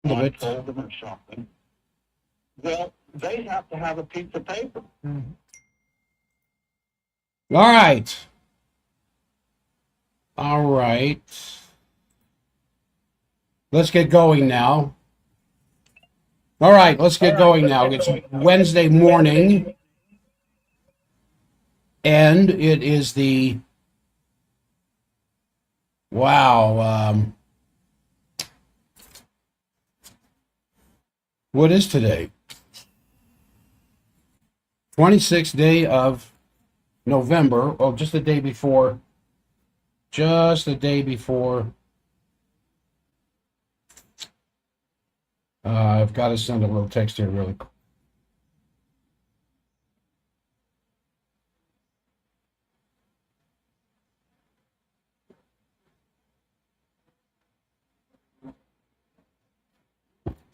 of I it. told them or something, they have to have a piece of paper. All right. All right. Let's get going now. All right, let's get going now. It's Wednesday morning, and it is the wow. What is today? 26th day of November. Oh, just the day before. Just the day before. I've got to send a little text here really quick.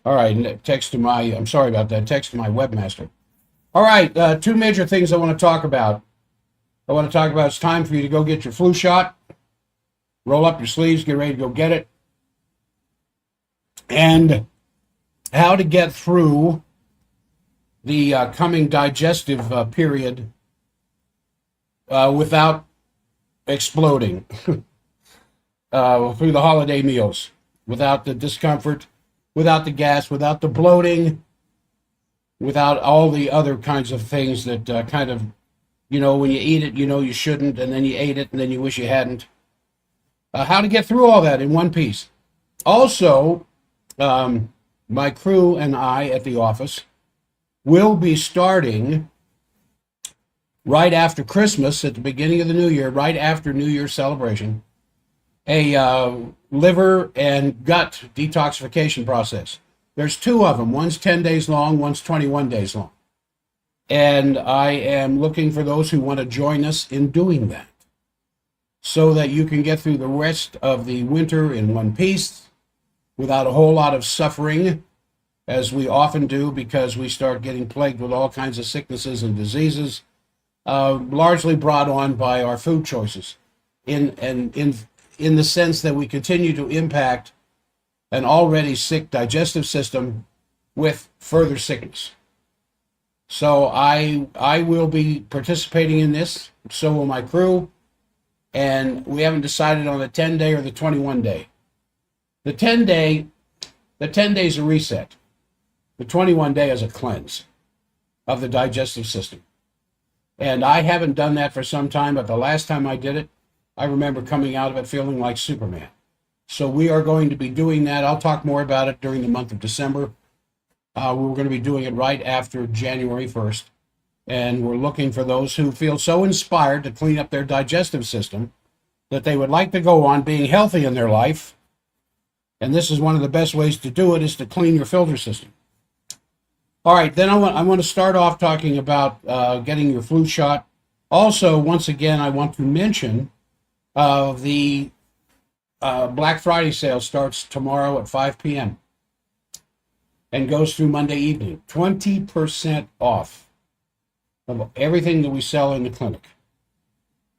All right, text to my, I'm sorry about that, text to my webmaster. All right, two major things I want to talk about. I want to talk about it's time for you to go get your flu shot. Roll up your sleeves, get ready to go get it. And how to get through the coming digestive period without exploding through the holiday meals, without the discomfort, without the gas, without the bloating, without all the other kinds of things that kind of, you know, when you eat it, you know you shouldn't, and then you ate it, and then you wish you hadn't. How to get through all that in one piece. Also, my crew and I at the office will be starting right after Christmas, at the beginning of the new year, right after New Year's celebration, a liver and gut detoxification process. There's two of them. One's 10 days long, one's 21 days long. And I am looking for those who want to join us in doing that so that you can get through the rest of the winter in one piece without a whole lot of suffering, as we often do because we start getting plagued with all kinds of sicknesses and diseases, largely brought on by our food choices, in the sense that we continue to impact an already sick digestive system with further sickness. So I will be participating in this. So will my crew, and we haven't decided on the 10-day or the 21-day. The 10-day is a reset. The 21-day is a cleanse of the digestive system. And I haven't done that for some time, but the last time I did it, I remember coming out of it feeling like Superman. So we are going to be doing that. I'll talk more about it during the month of December. We're going to be doing it right after January 1st. And we're looking for those who feel so inspired to clean up their digestive system that they would like to go on being healthy in their life. And this is one of the best ways to do it, is to clean your filter system. All right, then I want to start off talking about getting your flu shot. Also, once again, I want to mention the Black Friday sale starts tomorrow at 5 p.m. and goes through Monday evening. 20% off of everything that we sell in the clinic.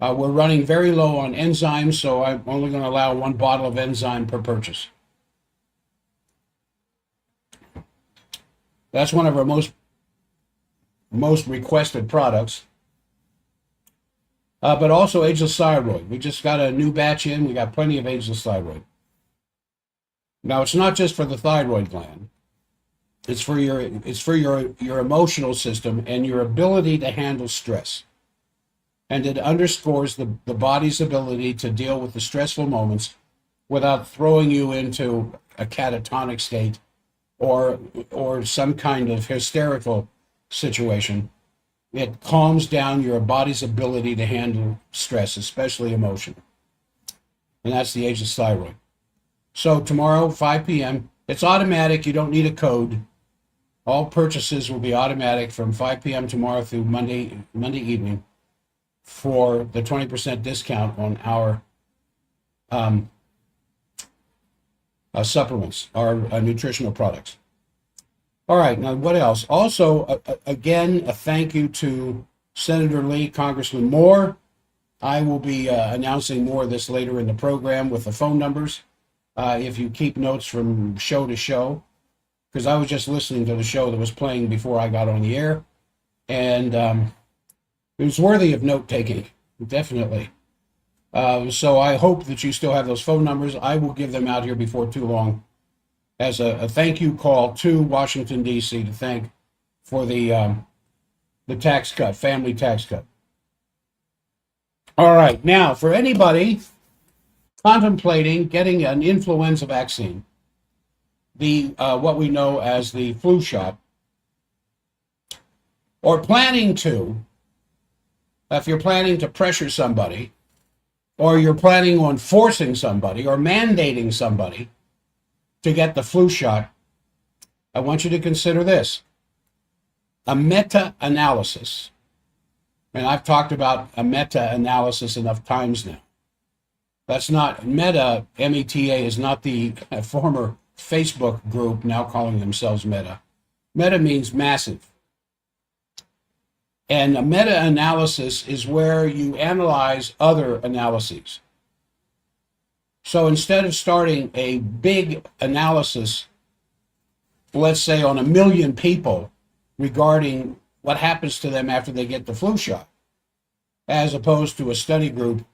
We're running very low on enzymes, so I'm only going to allow one bottle of enzyme per purchase. That's one of our most requested products. But also ageless thyroid. We just got a new batch in. We got plenty of ageless thyroid. Now, it's not just for the thyroid gland. It's for your emotional system and your ability to handle stress. And it underscores the body's ability to deal with the stressful moments without throwing you into a catatonic state or some kind of hysterical situation. It calms down your body's ability to handle stress, especially emotion. And that's the ageless thyroid. So tomorrow, 5 p.m., it's automatic. You don't need a code. All purchases will be automatic from 5 p.m. tomorrow through Monday evening for the 20% discount on our supplements, our nutritional products. All right, now what else? Also, again, a thank you to Senator Lee, Congressman Moore. I will be announcing more of this later in the program with the phone numbers. If you keep notes from show to show, because I was just listening to the show that was playing before I got on the air, and it was worthy of note taking, definitely. So I hope that you still have those phone numbers. I will give them out here before too long as a thank you call to Washington, D.C. to thank for the tax cut, family tax cut. All right, now for anybody contemplating getting an influenza vaccine, the what we know as the flu shot, or planning to, if you're planning to pressure somebody, or you're planning on forcing somebody or mandating somebody to get the flu shot, I want you to consider this: a meta-analysis. And I've talked about a meta-analysis enough times now. That's not Meta, M-E-T-A, is not the former Facebook group now calling themselves Meta. Meta means massive. And a meta-analysis is where you analyze other analyses. So instead of starting a big analysis, let's say on 1 million people regarding what happens to them after they get the flu shot, as opposed to a study group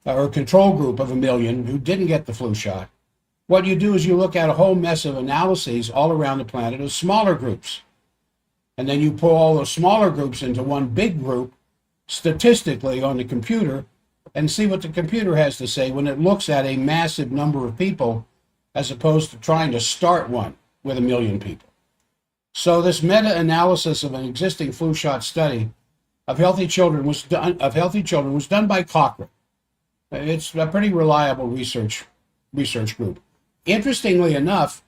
or a control group of 1 million who didn't get the flu shot, what you do is you look at a whole mess of analyses all around the planet of smaller groups. And then you pull all those smaller groups into one big group statistically on the computer and see what the computer has to say when it looks at a massive number of people as opposed to trying to start one with 1 million people. So this meta-analysis of an existing flu shot study of healthy children was done by Cochrane. It's a pretty reliable research group. Interestingly enough,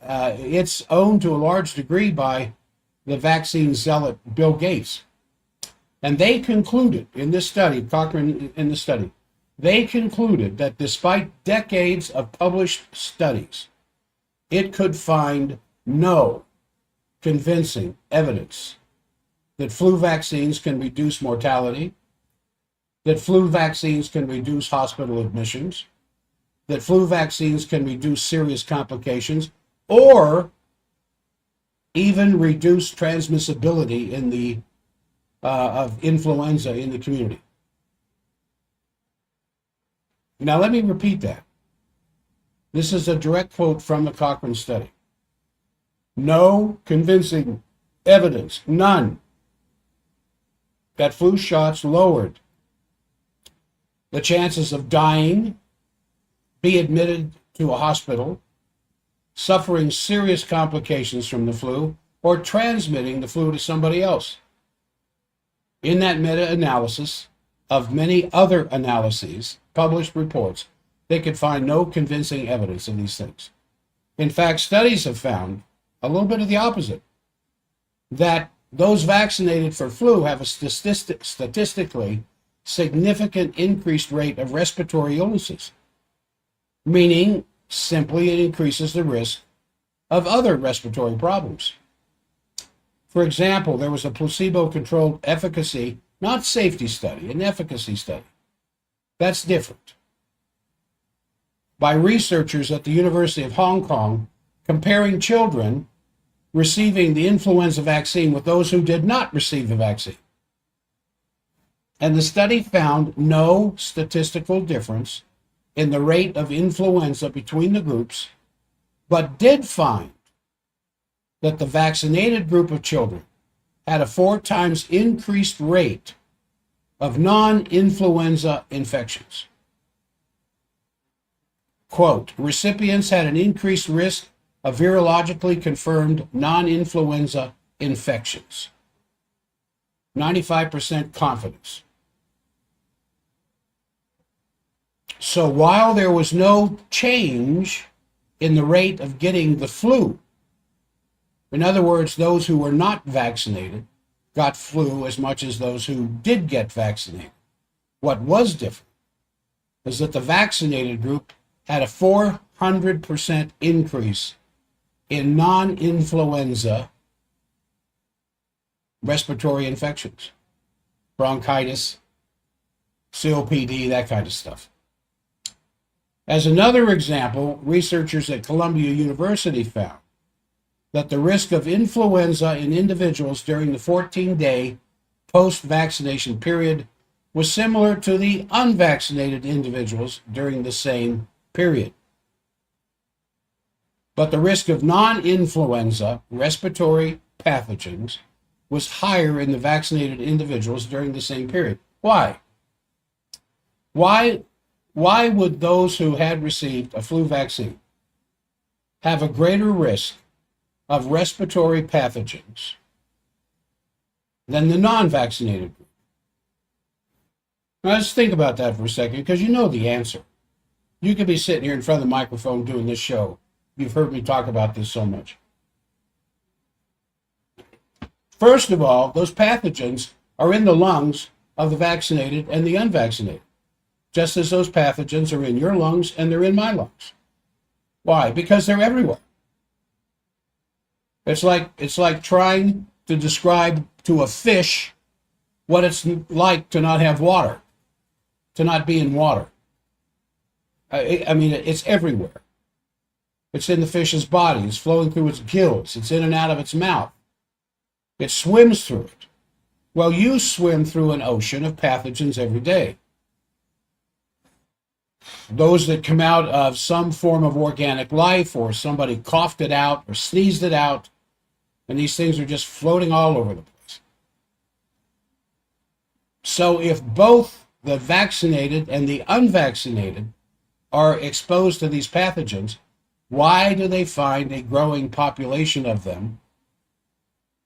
it's owned to a large degree by the vaccine zealot Bill Gates. And they concluded in this study, Cochrane in the study, they concluded that despite decades of published studies, it could find no convincing evidence that flu vaccines can reduce mortality, that flu vaccines can reduce hospital admissions, that flu vaccines can reduce serious complications, or even reduce transmissibility in the of influenza in the community. Now let me repeat that. This is a direct quote from the Cochrane study. No convincing evidence, none, that flu shots lowered the chances of dying, be admitted to a hospital, suffering serious complications from the flu, or transmitting the flu to somebody else. In that meta-analysis of many other analyses, published reports, they could find no convincing evidence of these things. In fact, studies have found a little bit of the opposite, that those vaccinated for flu have a statistically significant increased rate of respiratory illnesses, meaning simply it increases the risk of other respiratory problems. For example, there was a placebo-controlled efficacy, not safety study, an efficacy study. That's different. By researchers at the University of Hong Kong, comparing children receiving the influenza vaccine with those who did not receive the vaccine. And the study found no statistical difference in the rate of influenza between the groups, but did find that the vaccinated group of children had a 4 times increased rate of non-influenza infections. Quote, recipients had an increased risk of virologically confirmed non-influenza infections. 95% confidence. So while there was no change in the rate of getting the flu, in other words, those who were not vaccinated got flu as much as those who did get vaccinated. What was different is that the vaccinated group had a 400% increase in non-influenza respiratory infections, bronchitis, COPD, that kind of stuff. As another example, researchers at Columbia University found that the risk of influenza in individuals during the 14-day post-vaccination period was similar to the unvaccinated individuals during the same period. But the risk of non-influenza respiratory pathogens was higher in the vaccinated individuals during the same period. Why? Why would those who had received a flu vaccine have a greater risk of respiratory pathogens than the non-vaccinated group? Now, let's think about that for a second, because you know the answer. You could be sitting here in front of the microphone doing this show. You've heard me talk about this so much. First of all, those pathogens are in the lungs of the vaccinated and the unvaccinated, just as those pathogens are in your lungs and they're in my lungs. Why? Because they're everywhere. It's like trying to describe to a fish what it's like to not have water, to not be in water. I mean, it's everywhere. It's in the fish's body. It's flowing through its gills. It's in and out of its mouth. It swims through it. Well, you swim through an ocean of pathogens every day. Those that come out of some form of organic life, or somebody coughed it out or sneezed it out, and these things are just floating all over the place. So if both the vaccinated and the unvaccinated are exposed to these pathogens, why do they find a growing population of them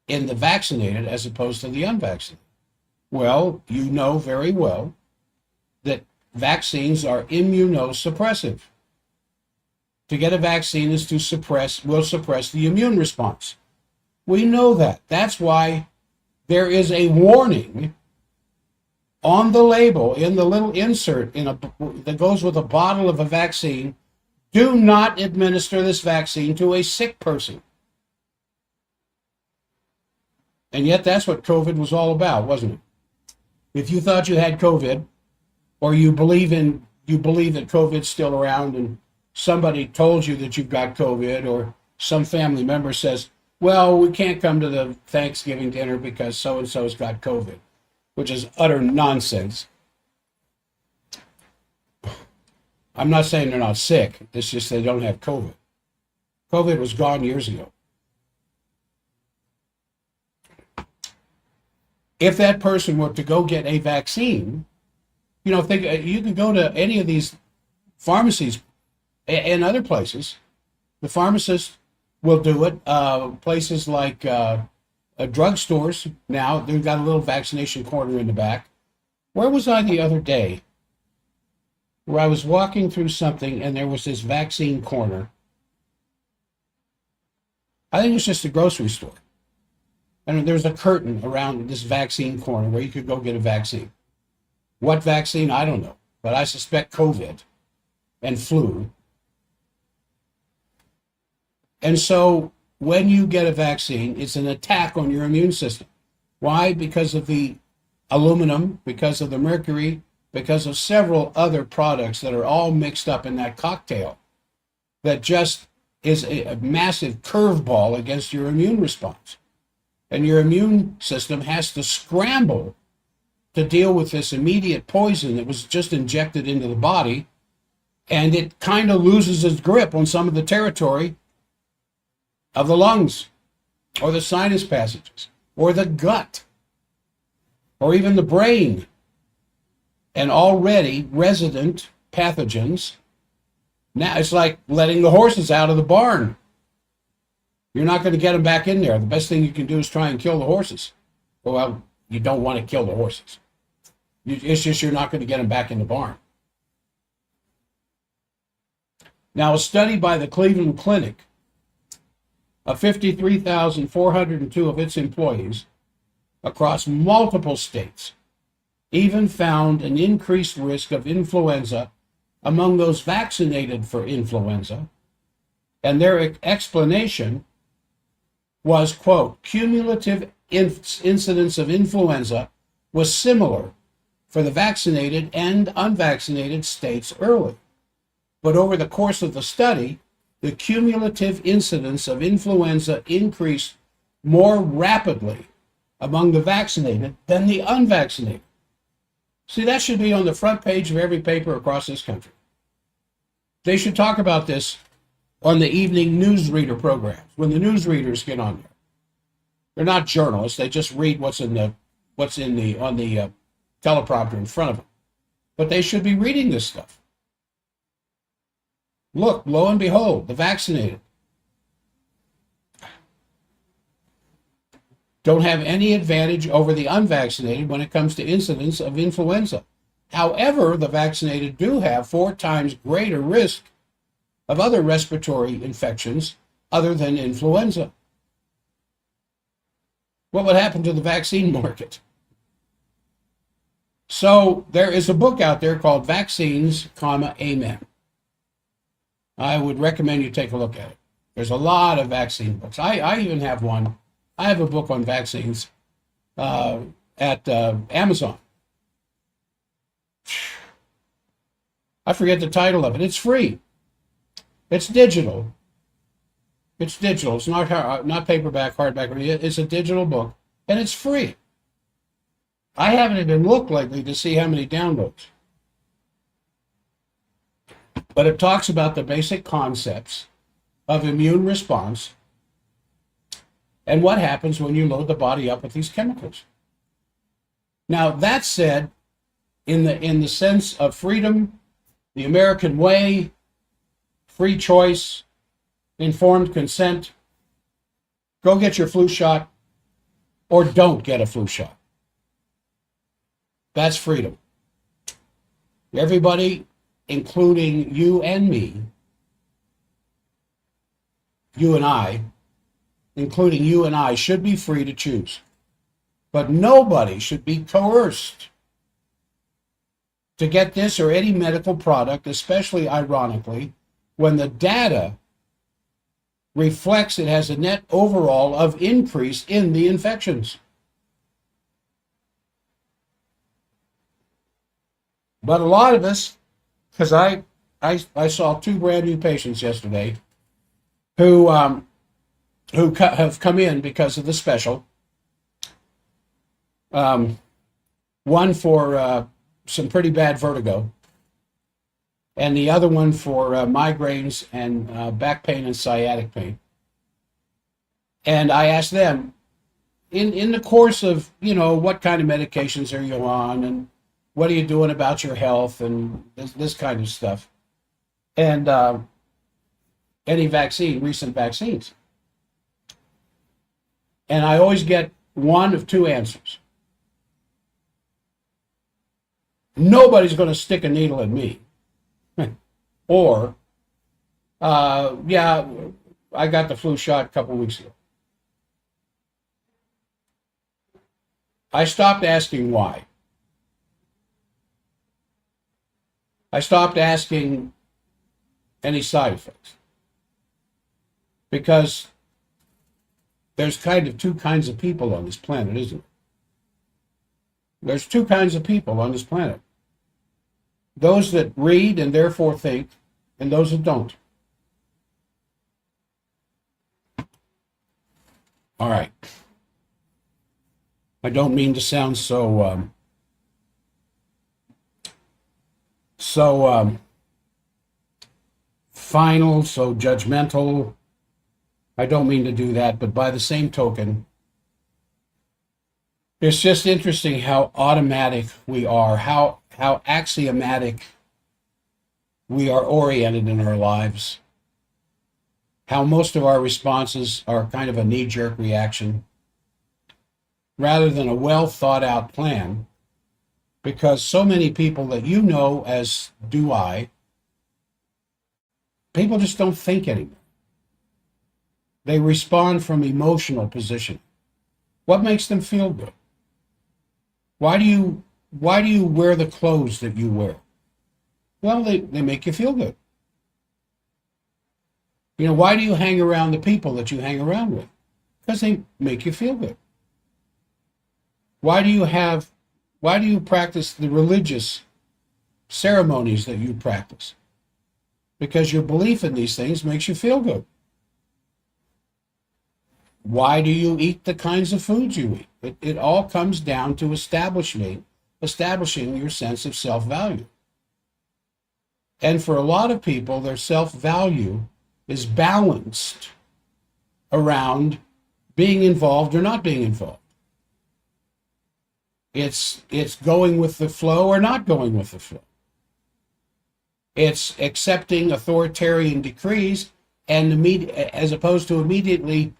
in the vaccinated as opposed to the unvaccinated? Well, you know very well that vaccines are immunosuppressive. To get a vaccine is to suppress the immune response. We know that. That's why there is a warning on the label, in the little insert that goes with a bottle of a vaccine: do not administer this vaccine to a sick person. And yet that's what COVID was all about, wasn't it? If you thought you had COVID, or you believe that COVID's still around, and somebody told you that you've got COVID, or some family member says, well, we can't come to the Thanksgiving dinner because so-and-so's got COVID, which is utter nonsense. I'm not saying they're not sick. It's just they don't have COVID. COVID was gone years ago. If that person were to go get a vaccine, you can go to any of these pharmacies and other places. The pharmacist will do it. Places like drugstores now, they've got a little vaccination corner in the back. Where was I the other day? Where I was walking through something and there was this vaccine corner. I think it was just a grocery store. And there was a curtain around this vaccine corner where you could go get a vaccine. What vaccine? I don't know. But I suspect COVID and flu. And so when you get a vaccine, it's an attack on your immune system. Why? Because of the aluminum, because of the mercury, because of several other products that are all mixed up in that cocktail that just is a massive curveball against your immune response. And your immune system has to scramble to deal with this immediate poison that was just injected into the body, and it kind of loses its grip on some of the territory of the lungs, or the sinus passages, or the gut, or even the brain. And already resident pathogens, now it's like letting the horses out of the barn. You're not going to get them back in there. The best thing you can do is try and kill the horses. Well, you don't want to kill the horses. It's just you're not going to get them back in the barn. Now, a study by the Cleveland Clinic of 53,402 of its employees across multiple states even found an increased risk of influenza among those vaccinated for influenza, and their explanation was, quote, cumulative incidence of influenza was similar for the vaccinated and unvaccinated states early. But over the course of the study, the cumulative incidence of influenza increased more rapidly among the vaccinated than the unvaccinated. See, that should be on the front page of every paper across this country. They should talk about this on the evening newsreader programs when the newsreaders get on there. They're not journalists; they just read what's on the teleprompter in front of them. But they should be reading this stuff. Look, lo and behold, the vaccinated don't have any advantage over the unvaccinated when it comes to incidence of influenza. However, the vaccinated do have 4 times greater risk of other respiratory infections other than influenza. What would happen to the vaccine market? So there is a book out there called Vaccines, Amen. I would recommend you take a look at it. There's a lot of vaccine books. I even have one. I have a book on vaccines at Amazon. I forget the title of it. It's free. It's digital. It's digital. It's not paperback, hardback. It's a digital book, and it's free. I haven't even looked lately to see how many downloads. But it talks about the basic concepts of immune response and what happens when you load the body up with these chemicals. Now, that said, in the sense of freedom, the American way, free choice, informed consent, go get your flu shot or don't get a flu shot. That's freedom. Everybody, including you and me, you and I, including you and I, should be free to choose. But nobody should be coerced to get this or any medical product, especially ironically, when the data reflects it has a net overall of increase in the infections. But a lot of us, because I saw 2 brand new patients yesterday who have come in because of the special. One for some pretty bad vertigo, and the other one for migraines and back pain and sciatic pain. And I asked them, in the course of, what kind of medications are you on, and what are you doing about your health, and this kind of stuff, and any recent vaccines. And I always get one of 2 answers. Nobody's going to stick a needle in me. Or, yeah, I got the flu shot a couple weeks ago. I stopped asking why. I stopped asking any side effects. Because there's kind of 2 kinds of people on this planet, isn't there? There's 2 kinds of people on this planet. Those that read and therefore think, and those that don't. All right. I don't mean to sound so final, so judgmental. I don't mean to do that, but by the same token, it's just interesting how automatic we are, how axiomatic we are oriented in our lives, how most of our responses are kind of a knee-jerk reaction rather than a well thought out plan, because so many people that as do I, people just don't think anymore. They respond from emotional position. What makes them feel good? Why do you wear the clothes that you wear? Well, they make you feel good. Why do you hang around the people that you hang around with? Because they make you feel good. Why do you practice the religious ceremonies that you practice? because your belief in these things makes you feel good. Why do you eat the kinds of foods you eat? It all comes down to establishing your sense of self-value. And for a lot of people, their self-value is balanced around being involved or not being involved. It's going with the flow or not going with the flow. It's accepting authoritarian decrees as opposed to immediately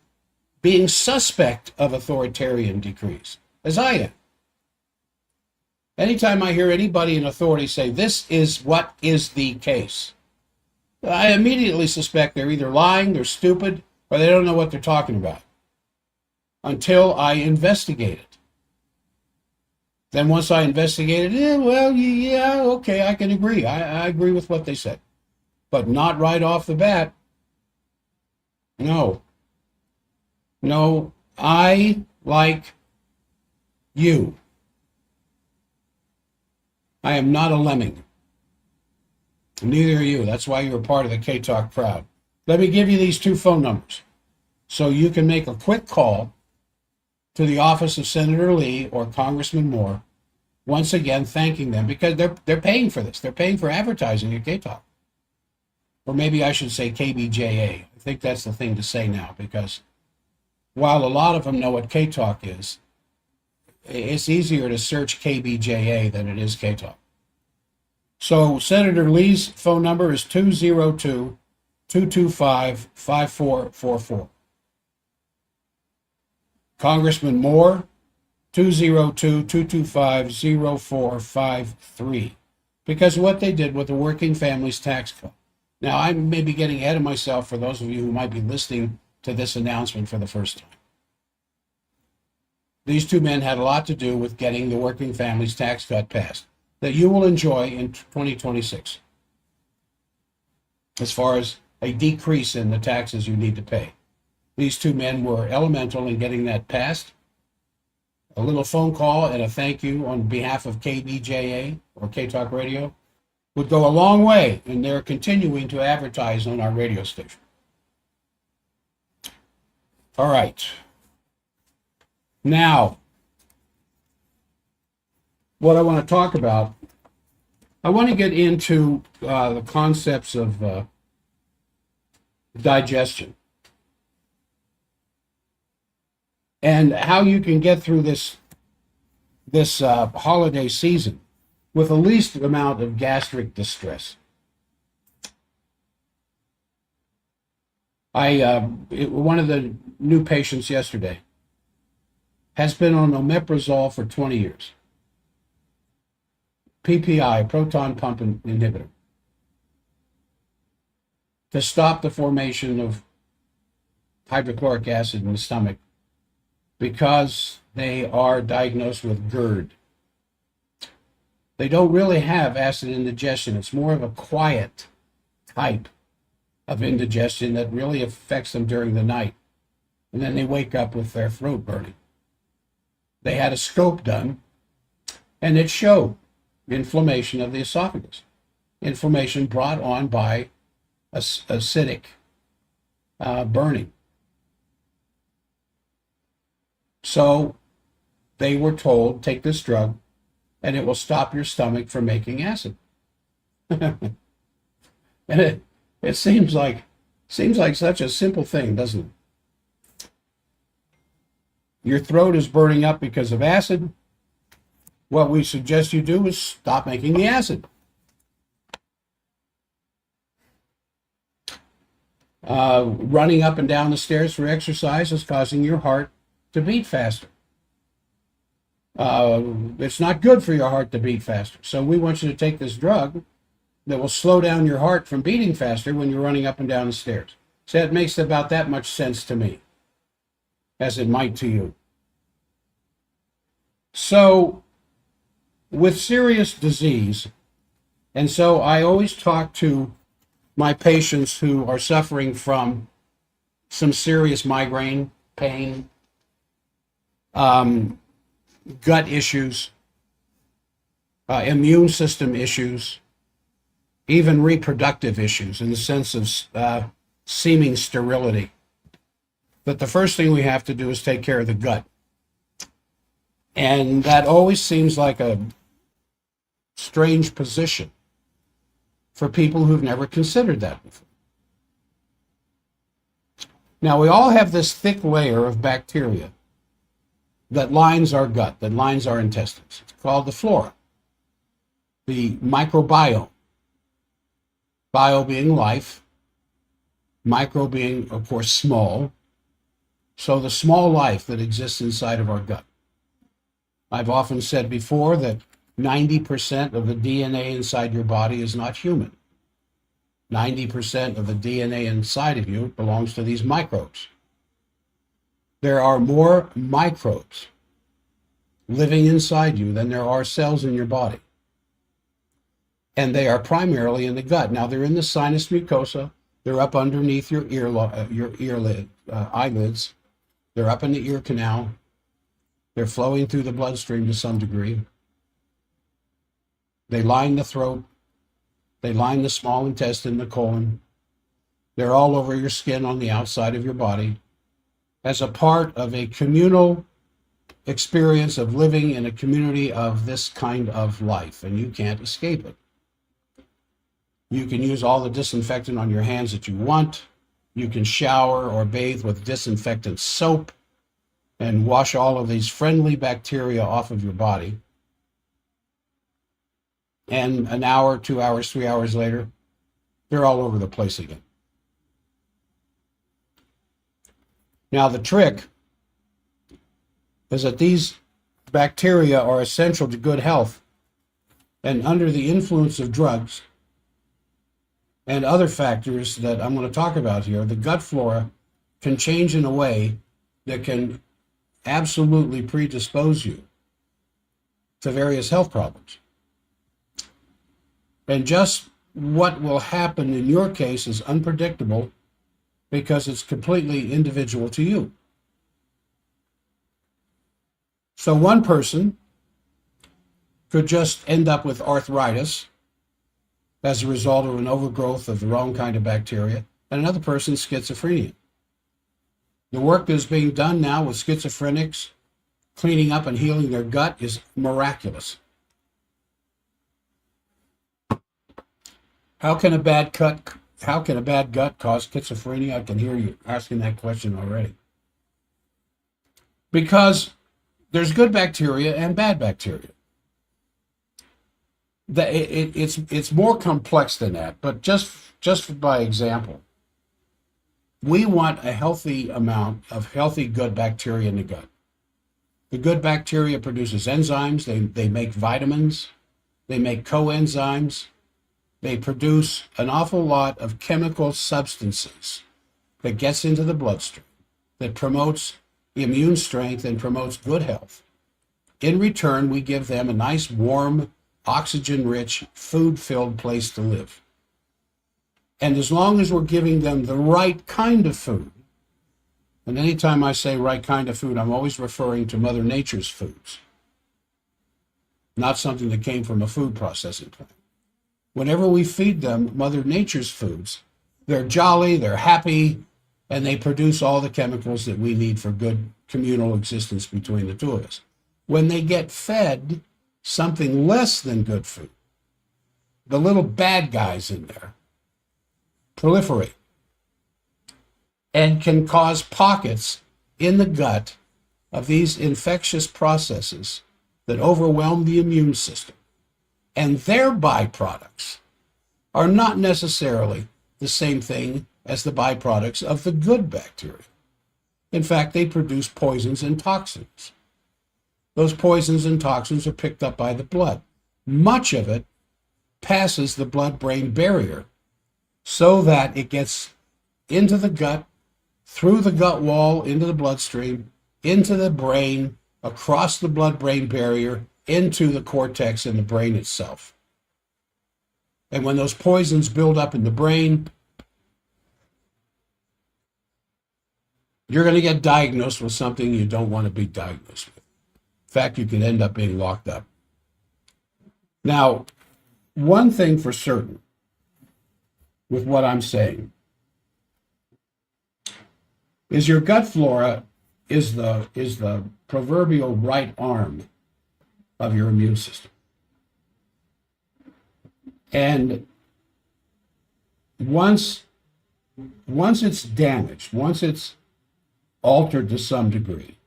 being suspect of authoritarian decrees, as I am. Anytime I hear anybody in authority say, this is what is the case, I immediately suspect they're either lying, they're stupid, or they don't know what they're talking about until I investigate it. Then once I investigate it, yeah, okay, I can agree. I agree with what they said. But not right off the bat. No. No, I like you. I am not a lemming. Neither are you. That's why you're a part of the K-Talk crowd. Let me give you these two phone numbers so you can make a quick call to the office of Senator Lee or Congressman Moore, once again thanking them because they're paying for this. They're paying for advertising at K-Talk. Or maybe I should say KBJA. I think that's the thing to say now, because while a lot of them know what K-Talk is, it's easier to search KBJA than it is K-Talk. So Senator Lee's phone number is 202-225-5444. Congressman Moore, 202-225-0453. Because of what they did with the Working Families Tax Cut. Now, I may be getting ahead of myself for those of you who might be listening to this announcement for the first time. These two men had a lot to do with getting the Working Families Tax Cut passed that you will enjoy in 2026, as far as a decrease in the taxes you need to pay. These two men were elemental in getting that passed. A little phone call and a thank you on behalf of KBJA or K-Talk Radio would go a long way in their continuing to advertise on our radio station. All right. Now, what I want to talk about, I want to get into the concepts of digestion and how you can get through this holiday season with the least amount of gastric distress. One of the new patients yesterday has been on omeprazole for 20 years. PPI, proton pump inhibitor, to stop the formation of hydrochloric acid in the stomach because they are diagnosed with GERD. They don't really have acid indigestion. It's more of a quiet type of indigestion that really affects them during the night. And then they wake up with their throat burning. They had a scope done, and it showed inflammation of the esophagus. Inflammation brought on by acidic burning. So they were told, take this drug, and it will stop your stomach from making acid. And it seems like such a simple thing, doesn't it? Your throat is burning up because of acid. What we suggest you do is stop making the acid. Running up and down the stairs for exercise is causing your heart to beat faster. It's not good for your heart to beat faster. So we want you to take this drug that will slow down your heart from beating faster when you're running up and down the stairs. So it makes about that much sense to me, as it might to you. So, with serious disease, and so I always talk to my patients who are suffering from some serious migraine pain, gut issues, immune system issues, even reproductive issues in the sense of seeming sterility. But the first thing we have to do is take care of the gut. And that always seems like a strange position for people who've never considered that before. Now, we all have this thick layer of bacteria that lines our gut, that lines our intestines. It's called the flora, the microbiome. Bio being life, micro being, of course, small. So the small life that exists inside of our gut. I've often said before that 90% of the DNA inside your body is not human. 90% of the DNA inside of you belongs to these microbes. There are more microbes living inside you than there are cells in your body. And they are primarily in the gut. Now, they're in the sinus mucosa. They're up underneath your eyelids. They're up in the ear canal. They're flowing through the bloodstream to some degree. They line the throat. They line the small intestine, the colon. They're all over your skin on the outside of your body as a part of a communal experience of living in a community of this kind of life, and you can't escape it. You can use all the disinfectant on your hands that you want. You can shower or bathe with disinfectant soap and wash all of these friendly bacteria off of your body. And an hour, 2 hours, 3 hours later, they're all over the place again. Now, the trick is that these bacteria are essential to good health, and under the influence of drugs and other factors that I'm going to talk about here, the gut flora can change in a way that can absolutely predispose you to various health problems. And just what will happen in your case is unpredictable because it's completely individual to you. So one person could just end up with arthritis as a result of an overgrowth of the wrong kind of bacteria, and another person's schizophrenia. The work that's being done now with schizophrenics, cleaning up and healing their gut, is miraculous. How can a bad gut cause schizophrenia? I can hear you asking that question already. Because there's good bacteria and bad bacteria. It's more complex than that, but just by example, we want a healthy amount of healthy good bacteria in the gut. The good bacteria produces enzymes, they make vitamins, they make coenzymes, they produce an awful lot of chemical substances that gets into the bloodstream, that promotes immune strength and promotes good health. In return, we give them a nice, warm, oxygen-rich, food-filled place to live. And as long as we're giving them the right kind of food, and anytime I say right kind of food, I'm always referring to Mother Nature's foods, not something that came from a food processing plant. Whenever we feed them Mother Nature's foods, they're jolly, they're happy, and they produce all the chemicals that we need for good communal existence between the two of us. When they get fed something less than good food, the little bad guys in there proliferate and can cause pockets in the gut of these infectious processes that overwhelm the immune system. And their byproducts are not necessarily the same thing as the byproducts of the good bacteria. In fact, they produce poisons and toxins. Those poisons and toxins are picked up by the blood. Much of it passes the blood-brain barrier so that it gets into the gut, through the gut wall, into the bloodstream, into the brain, across the blood-brain barrier, into the cortex and the brain itself. And when those poisons build up in the brain, you're going to get diagnosed with something you don't want to be diagnosed with. In fact, you can end up being locked up. Now, one thing for certain with what I'm saying is your gut flora is the proverbial right arm of your immune system. And once it's damaged, once it's altered to some degree,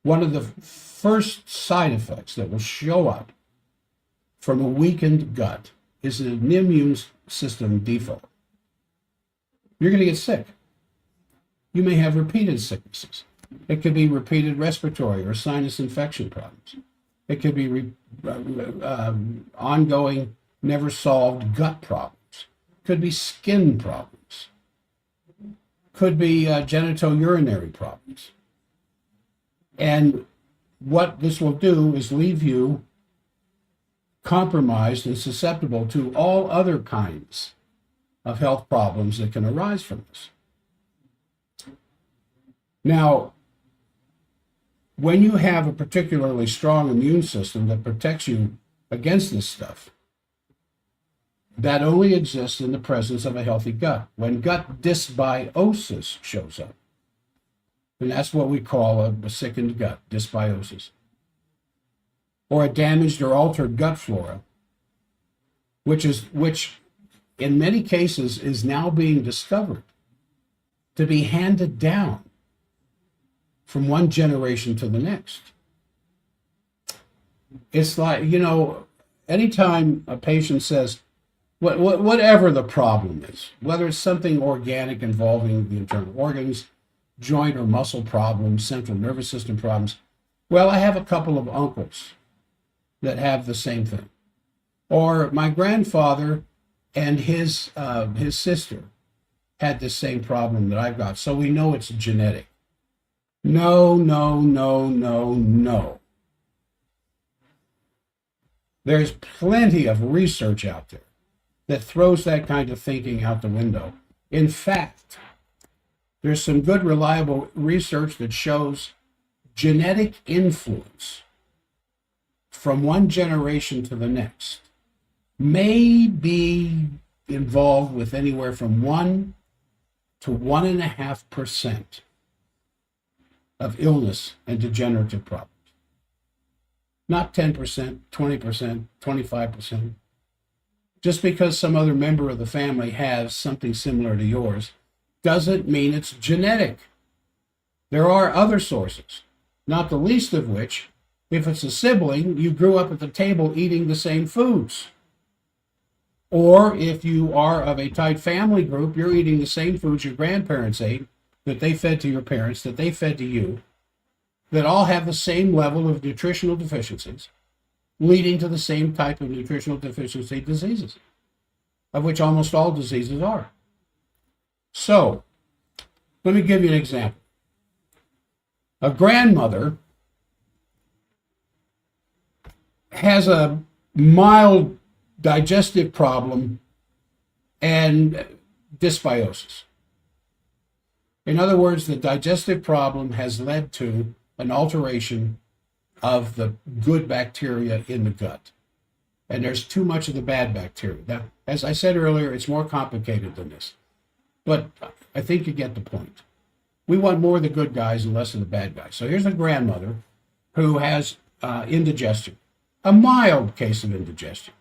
one of the first side effects that will show up from a weakened gut is an immune system defect. You're going to get sick. You may have repeated sicknesses. It could be repeated respiratory or sinus infection problems. It could be ongoing, never solved gut problems. Could be skin problems. Could be genitourinary problems. And what this will do is leave you compromised and susceptible to all other kinds of health problems that can arise from this. Now, when you have a particularly strong immune system that protects you against this stuff, that only exists in the presence of a healthy gut. When gut dysbiosis shows up, and that's what we call a sickened gut, dysbiosis, or a damaged or altered gut flora, which in many cases is now being discovered to be handed down from one generation to the next. It's like, anytime a patient says, whatever the problem is, whether it's something organic involving the internal organs, joint or muscle problems, central nervous system problems, well, I have a couple of uncles that have the same thing. Or my grandfather and his sister had the same problem that I've got, so we know it's genetic. No, no, no, no, no. There's plenty of research out there that throws that kind of thinking out the window. In fact, there's some good, reliable research that shows genetic influence from one generation to the next may be involved with anywhere from 1 to 1.5% of illness and degenerative problems. Not 10%, 20%, 25%. Just because some other member of the family has something similar to yours doesn't mean it's genetic. There are other sources, not the least of which, if it's a sibling, you grew up at the table eating the same foods. Or if you are of a tight family group, you're eating the same foods your grandparents ate, that they fed to your parents, that they fed to you, that all have the same level of nutritional deficiencies, leading to the same type of nutritional deficiency diseases, of which almost all diseases are. So, let me give you an example. A grandmother has a mild digestive problem and dysbiosis. In other words, the digestive problem has led to an alteration of the good bacteria in the gut. And there's too much of the bad bacteria. Now, as I said earlier, it's more complicated than this. But I think you get the point. We want more of the good guys and less of the bad guys. So here's a grandmother who has indigestion, a mild case of indigestion.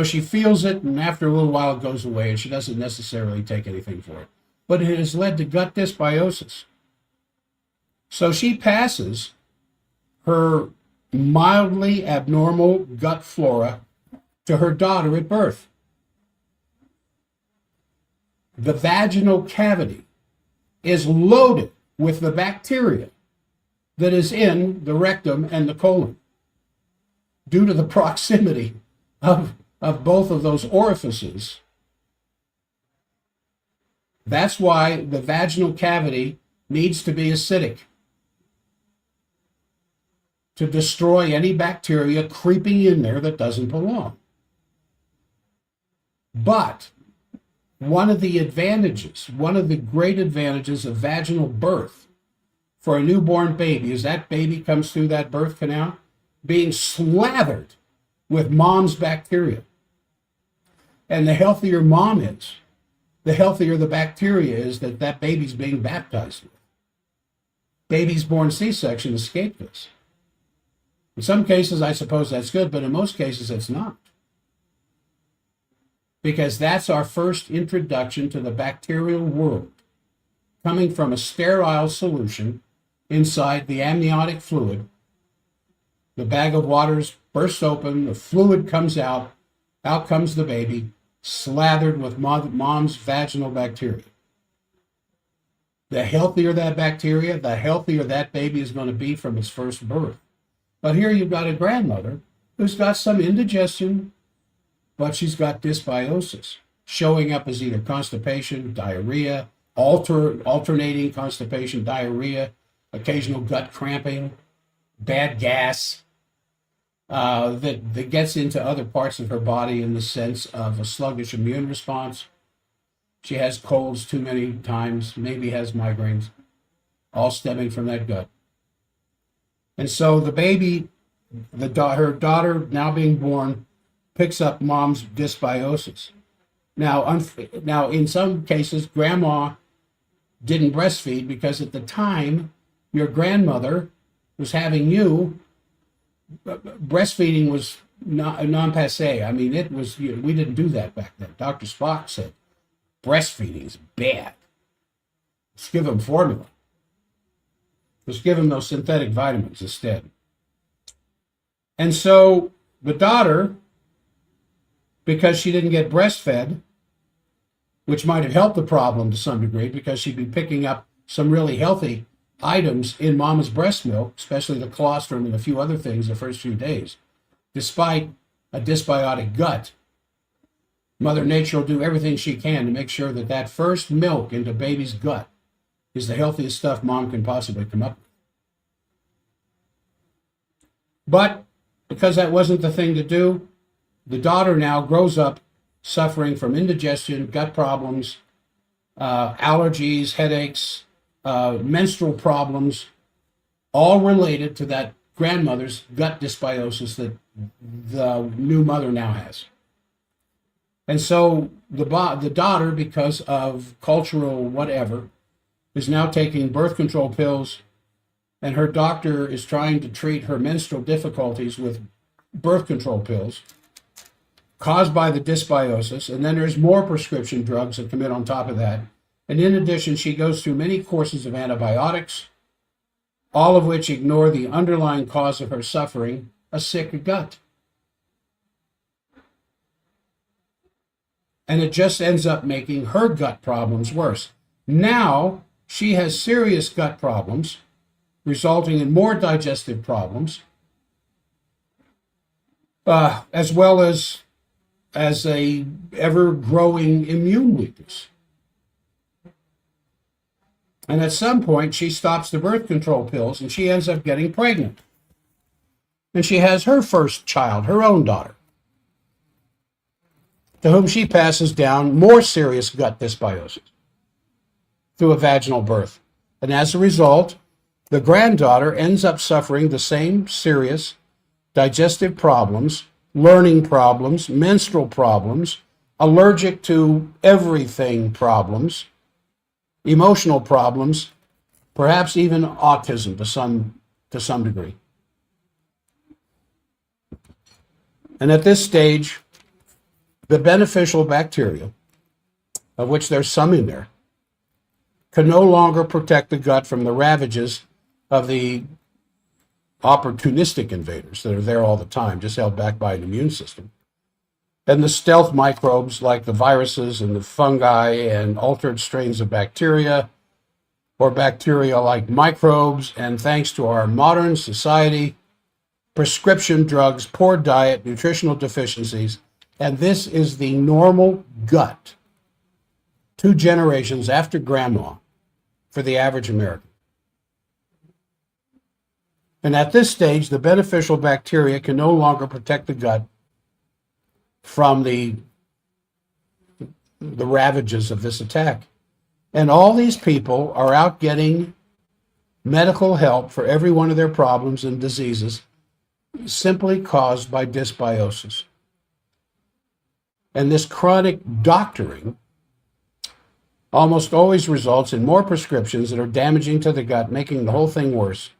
She feels it, and after a little while it goes away, and she doesn't necessarily take anything for it. But it has led to gut dysbiosis. So she passes her mildly abnormal gut flora to her daughter at birth. The vaginal cavity is loaded with the bacteria that is in the rectum and the colon due to the proximity of both of those orifices. That's why the vaginal cavity needs to be acidic to destroy any bacteria creeping in there that doesn't belong. But one of the great advantages of vaginal birth for a newborn baby is that baby comes through that birth canal being slathered with mom's bacteria. And the healthier mom is, the healthier the bacteria is that baby's being baptized with. Babies born C-section escape this. In some cases, I suppose that's good, but in most cases, it's not. Because that's our first introduction to the bacterial world, coming from a sterile solution inside the amniotic fluid. The bag of waters bursts open, the fluid comes out comes the baby, slathered with mom's vaginal bacteria. The healthier that bacteria, the healthier that baby is going to be from its first birth. But here you've got a grandmother who's got some indigestion, but she's got dysbiosis, showing up as either constipation, diarrhea, alternating constipation, diarrhea, occasional gut cramping, bad gas, that gets into other parts of her body in the sense of a sluggish immune response. She has colds too many times, maybe has migraines, all stemming from that gut. And so the baby, her daughter now being born, picks up mom's dysbiosis. Now, in some cases, grandma didn't breastfeed because at the time your grandmother was having you, breastfeeding was non-passe. I mean, it was, we didn't do that back then. Dr. Spock said, breastfeeding is bad. Let's give them formula. Let's give them those synthetic vitamins instead. And so the daughter, because she didn't get breastfed, which might have helped the problem to some degree because she'd be picking up some really healthy items in mama's breast milk, especially the colostrum and a few other things the first few days. Despite a dysbiotic gut, Mother Nature will do everything she can to make sure that that first milk into baby's gut is the healthiest stuff mom can possibly come up with. But because that wasn't the thing to do, the daughter now grows up suffering from indigestion, gut problems, allergies, headaches, menstrual problems, all related to that grandmother's gut dysbiosis that the new mother now has. And so the daughter, because of cultural whatever, is now taking birth control pills, and her doctor is trying to treat her menstrual difficulties with birth control pills caused by the dysbiosis. And then there's more prescription drugs that come in on top of that. And in addition, she goes through many courses of antibiotics, all of which ignore the underlying cause of her suffering, a sick gut. And it just ends up making her gut problems worse. Now she has serious gut problems, resulting in more digestive problems, as well as a ever-growing immune weakness. And at some point, she stops the birth control pills and she ends up getting pregnant. And she has her first child, her own daughter, to whom she passes down more serious gut dysbiosis through a vaginal birth. And as a result, the granddaughter ends up suffering the same serious digestive problems, learning problems, menstrual problems, allergic to everything problems, emotional problems, perhaps even autism to some degree. And at this stage, the beneficial bacteria, of which there's some in there, can no longer protect the gut from the ravages of the opportunistic invaders that are there all the time, just held back by an immune system. And the stealth microbes like the viruses and the fungi and altered strains of bacteria, or bacteria like microbes, and thanks to our modern society, prescription drugs, poor diet, nutritional deficiencies, and this is the normal gut 2 generations after grandma for the average American. And at this stage, the beneficial bacteria can no longer protect the gut from the ravages of this attack. And all these people are out getting medical help for every one of their problems and diseases simply caused by dysbiosis. And this chronic doctoring almost always results in more prescriptions that are damaging to the gut, making the whole thing worse.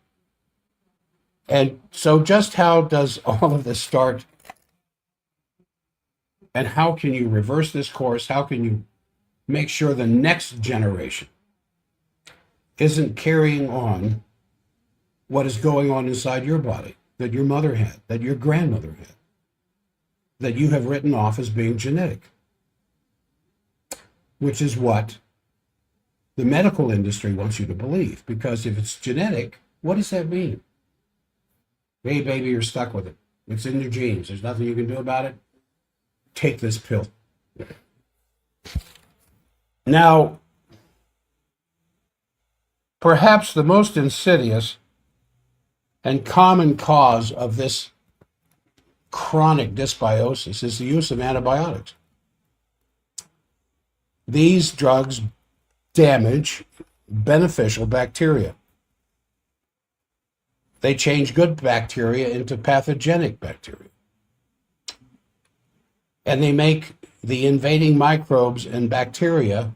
And so just how does all of this start? And how can you reverse this course? How can you make sure the next generation isn't carrying on what is going on inside your body that your mother had, that your grandmother had, that you have written off as being genetic, which is what the medical industry wants you to believe. Because if it's genetic, what does that mean? Hey, baby, you're stuck with it. It's in your genes. There's nothing you can do about it. Take this pill. Now, perhaps the most insidious and common cause of this chronic dysbiosis is the use of antibiotics. These drugs damage beneficial bacteria. They change good bacteria into pathogenic bacteria. And they make the invading microbes and bacteria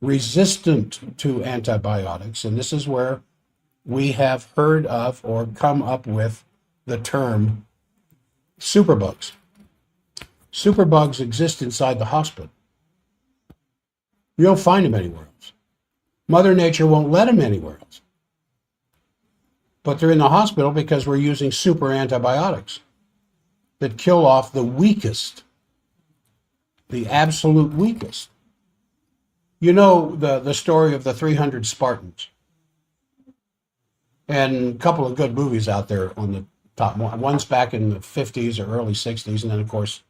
resistant to antibiotics. And this is where we have heard of or come up with the term superbugs. Superbugs exist inside the hospital. You don't find them anywhere else. Mother Nature won't let them anywhere else. But they're in the hospital because we're using super antibiotics that kill off the weakest, the absolute weakest. You know the story of the 300 Spartans. And a couple of good movies out there on the top. One's back in the 50s or early 60s, and then, of course,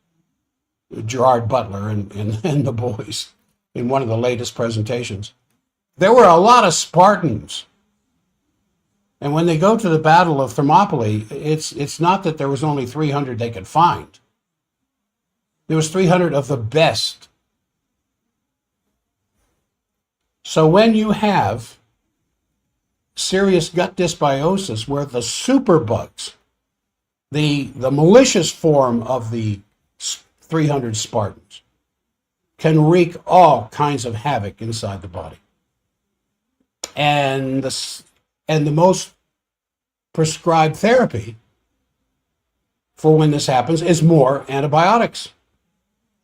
Gerard Butler and The Boys in one of the latest presentations. There were a lot of Spartans. And when they go to the Battle of Thermopylae, it's not that there was only 300 they could find. There was 300 of the best. So when you have serious gut dysbiosis where the superbugs, the malicious form of the 300 Spartans, can wreak all kinds of havoc inside the body. And the most prescribed therapy for when this happens is more antibiotics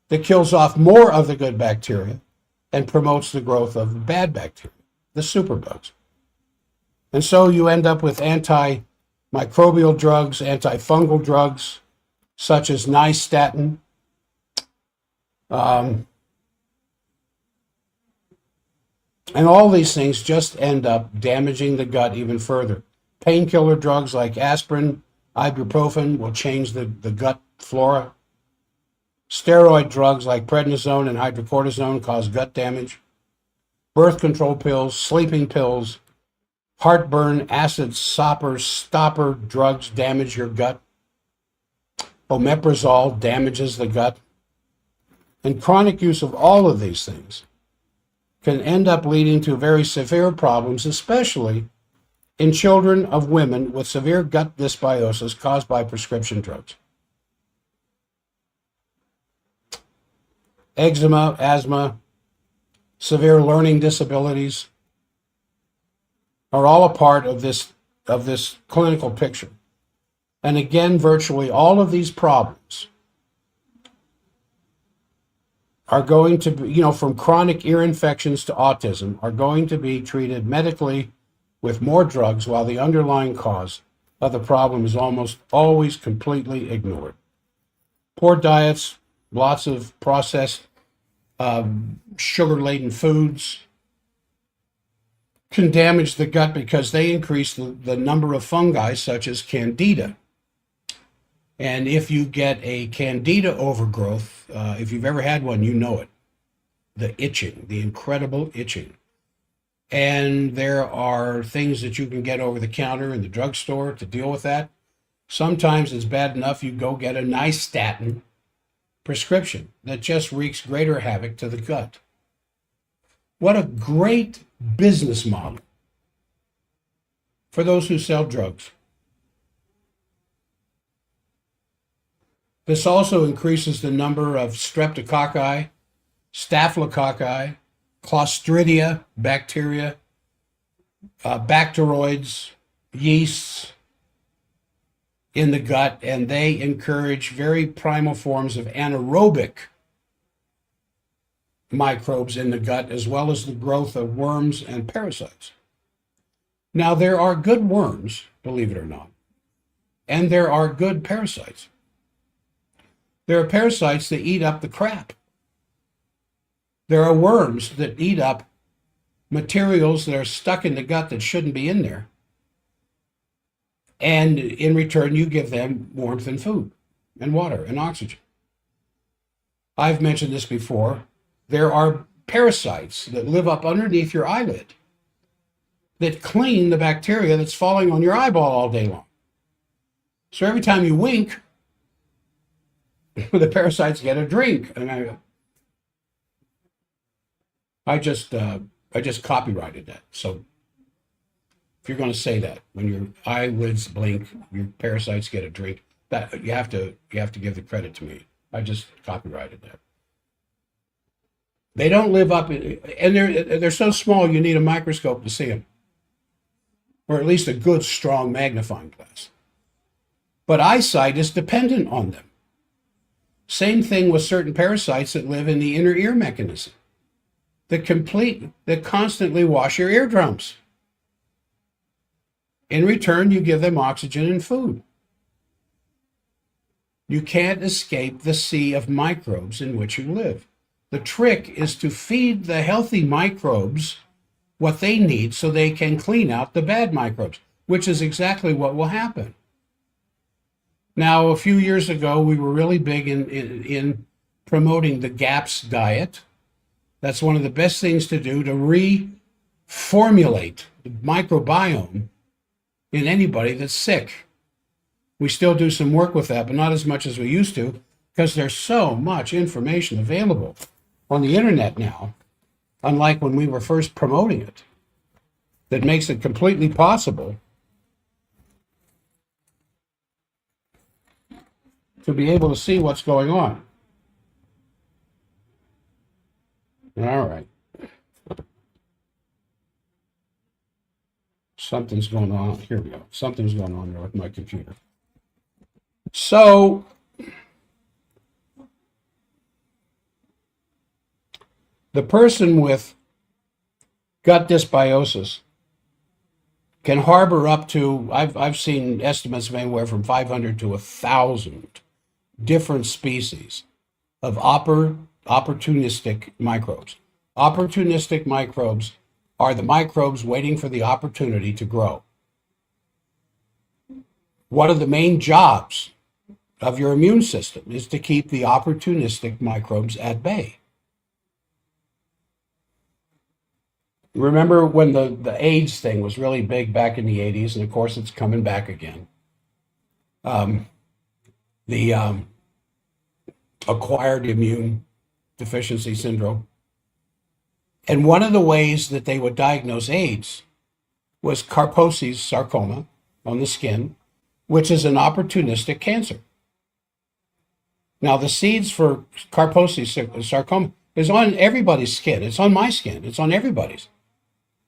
that kills off more of the good bacteria and promotes the growth of the bad bacteria, the superbugs. And so you end up with antimicrobial drugs, antifungal drugs, such as nystatin, and all these things just end up damaging the gut even further. Painkiller drugs like aspirin, ibuprofen will change the gut flora. Steroid drugs like prednisone and hydrocortisone cause gut damage. Birth control pills, sleeping pills, heartburn, acid stopper drugs damage your gut. Omeprazole damages the gut. And chronic use of all of these things can end up leading to very severe problems, especially in children of women with severe gut dysbiosis caused by prescription drugs. Eczema, asthma, severe learning disabilities are all a part of this clinical picture. And again, virtually all of these problems are going to be, from chronic ear infections to autism, are going to be treated medically with more drugs, while the underlying cause of the problem is almost always completely ignored. Poor diets, lots of processed sugar-laden foods can damage the gut because they increase the number of fungi such as candida. And if you get a candida overgrowth, if you've ever had one, you know it. The itching, the incredible itching. And there are things that you can get over the counter in the drugstore to deal with that. Sometimes it's bad enough you go get a nystatin prescription that just wreaks greater havoc to the gut. What a great business model for those who sell drugs. This also increases the number of streptococci, staphylococci, clostridia, bacteria, bacteroids, yeasts in the gut, and they encourage very primal forms of anaerobic microbes in the gut, as well as the growth of worms and parasites. Now, there are good worms, believe it or not, and there are good parasites. There are parasites that eat up the crap. There are worms that eat up materials that are stuck in the gut that shouldn't be in there. And in return, you give them warmth and food and water and oxygen. I've mentioned this before. There are parasites that live up underneath your eyelid that clean the bacteria that's falling on your eyeball all day long. So every time you wink, the parasites get a drink. And I just copyrighted that. So if you're going to say that when your eyelids blink, your parasites get a drink, that you have to give the credit to me. I just copyrighted that. They don't live up, and they're so small you need a microscope to see them, or at least a good, strong magnifying glass. But eyesight is dependent on them. Same thing with certain parasites that live in the inner ear mechanism, that constantly wash your eardrums. In return, you give them oxygen and food. You can't escape the sea of microbes in which you live. The trick is to feed the healthy microbes what they need so they can clean out the bad microbes, which is exactly what will happen. Now, a few years ago, we were really big in promoting the GAPS diet. That's one of the best things to do to reformulate the microbiome in anybody that's sick. We still do some work with that, but not as much as we used to, because there's so much information available on the internet now, unlike when we were first promoting it, that makes it completely possible to be able to see what's going on. All right. Something's going on. Here we go. Something's going on there with my computer. So, the person with gut dysbiosis can harbor up to, I've seen estimates of anywhere from 500 to 1,000 different species of opportunistic microbes. Opportunistic microbes are the microbes waiting for the opportunity to grow. One of the main jobs of your immune system is to keep the opportunistic microbes at bay. Remember when the AIDS thing was really big back in the 80s, and of course it's coming back again. The acquired immune deficiency syndrome. And one of the ways that they would diagnose AIDS was Kaposi's sarcoma on the skin, which is an opportunistic cancer. Now, the seeds for Kaposi's sarcoma is on everybody's skin. It's on my skin. It's on everybody's.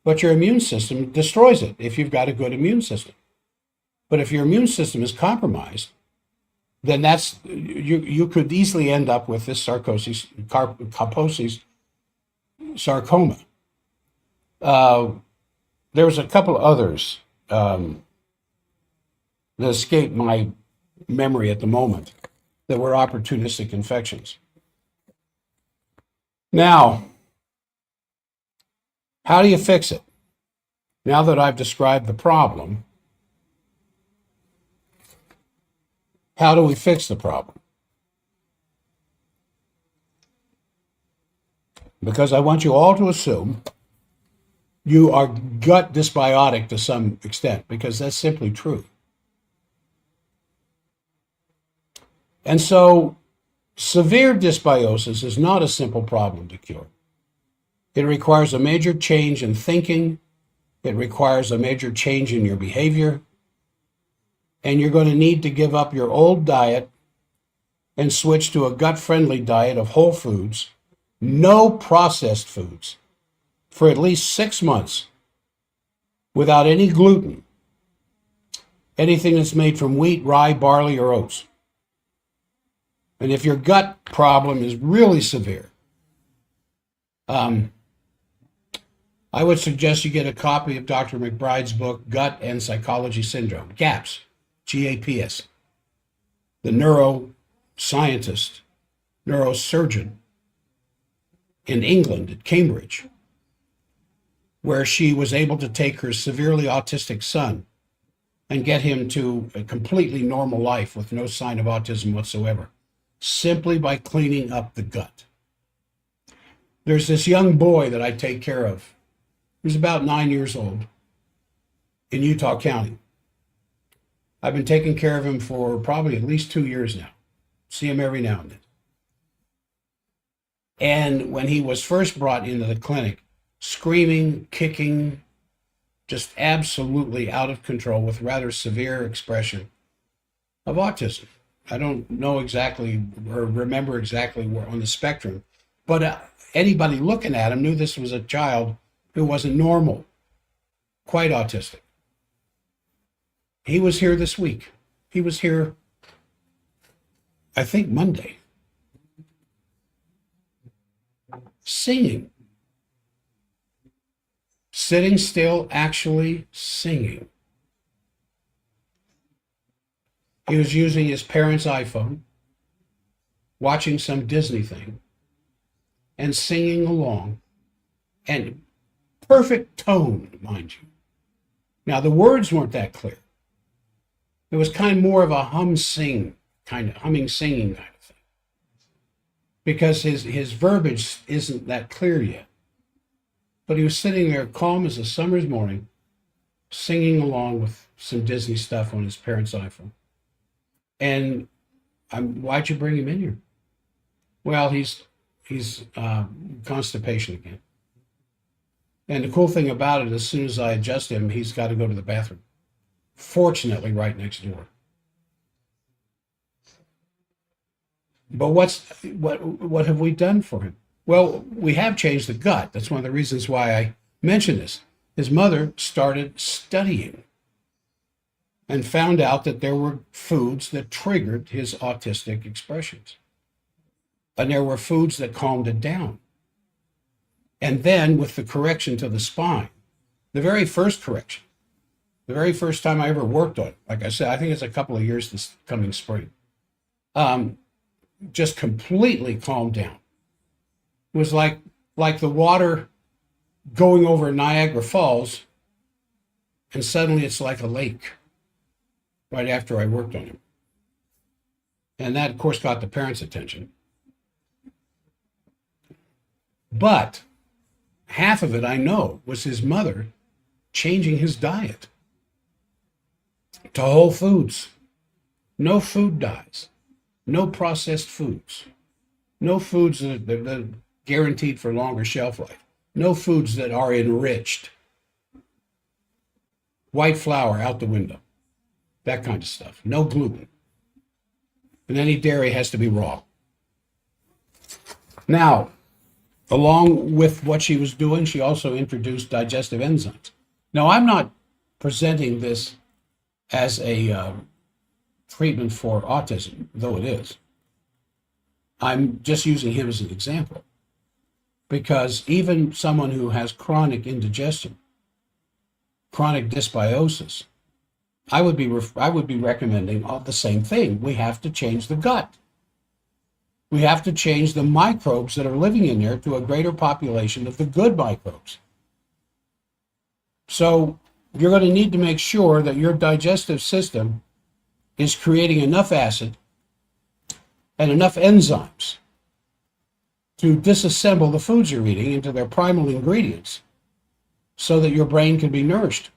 But your immune system destroys it if you've got a good immune system. But if your immune system is compromised, then that's you could easily end up with this Kaposi's sarcoma. There was a couple others that escaped my memory at the moment that were opportunistic infections. Now, how do you fix it? Now that I've described the problem, how do we fix the problem? Because I want you all to assume you are gut dysbiotic to some extent, because that's simply true. And so severe dysbiosis is not a simple problem to cure. It requires a major change in thinking. It requires a major change in your behavior. And you're going to need to give up your old diet and switch to a gut-friendly diet of whole foods, no processed foods, for at least 6 months without any gluten, anything that's made from wheat, rye, barley, or oats. And if your gut problem is really severe, I would suggest you get a copy of Dr. McBride's book, Gut and Psychology Syndrome, GAPS, GAPS. The neuroscientist, neurosurgeon in England at Cambridge, where she was able to take her severely autistic son and get him to a completely normal life with no sign of autism whatsoever, simply by cleaning up the gut. There's this young boy that I take care of. He's about 9 years old in Utah County. I've been taking care of him for probably at least 2 years now. See him every now and then. And when he was first brought into the clinic, screaming, kicking, just absolutely out of control with rather severe expression of autism. I don't know exactly or remember exactly where on the spectrum, but anybody looking at him knew this was a child who wasn't normal, quite autistic. He was here this week. He was here, I think, Monday, singing, sitting still, actually singing. He was using his parents' iPhone, watching some Disney thing, and singing along, and perfect tone, mind you. Now, the words weren't that clear. It was kind of more of a humming, singing kind of thing, because his verbiage isn't that clear yet. But he was sitting there calm as a summer's morning, singing along with some Disney stuff on his parents' iPhone. And why'd you bring him in here? Well, he's constipation again. And the cool thing about it, as soon as I adjust him, he's got to go to the bathroom. Fortunately, right next door. But what have we done for him? Well, we have changed the gut. That's one of the reasons why I mention this. His mother started studying and found out that there were foods that triggered his autistic expressions. And there were foods that calmed it down. And then with the correction to the spine, the very first correction, the very first time I ever worked on it, like I said, I think it's a couple of years this coming spring, just completely calmed down. It was like the water going over Niagara Falls, and suddenly it's like a lake right after I worked on him. And that, of course, got the parents' attention. But half of it, I know, was his mother changing his diet to whole foods. No food dyes. No processed foods. No foods that are guaranteed for longer shelf life. No foods that are enriched. White flour out the window. That kind of stuff. No gluten. And any dairy has to be raw. Now, along with what she was doing, she also introduced digestive enzymes. Now, I'm not presenting this as a treatment for autism, though it is. I'm just using him as an example. Because even someone who has chronic indigestion, chronic dysbiosis, I would be recommending the same thing. We have to change the gut. We have to change the microbes that are living in there to a greater population of the good microbes. So you're going to need to make sure that your digestive system is creating enough acid and enough enzymes to disassemble the foods you're eating into their primal ingredients so that your brain can be nourished.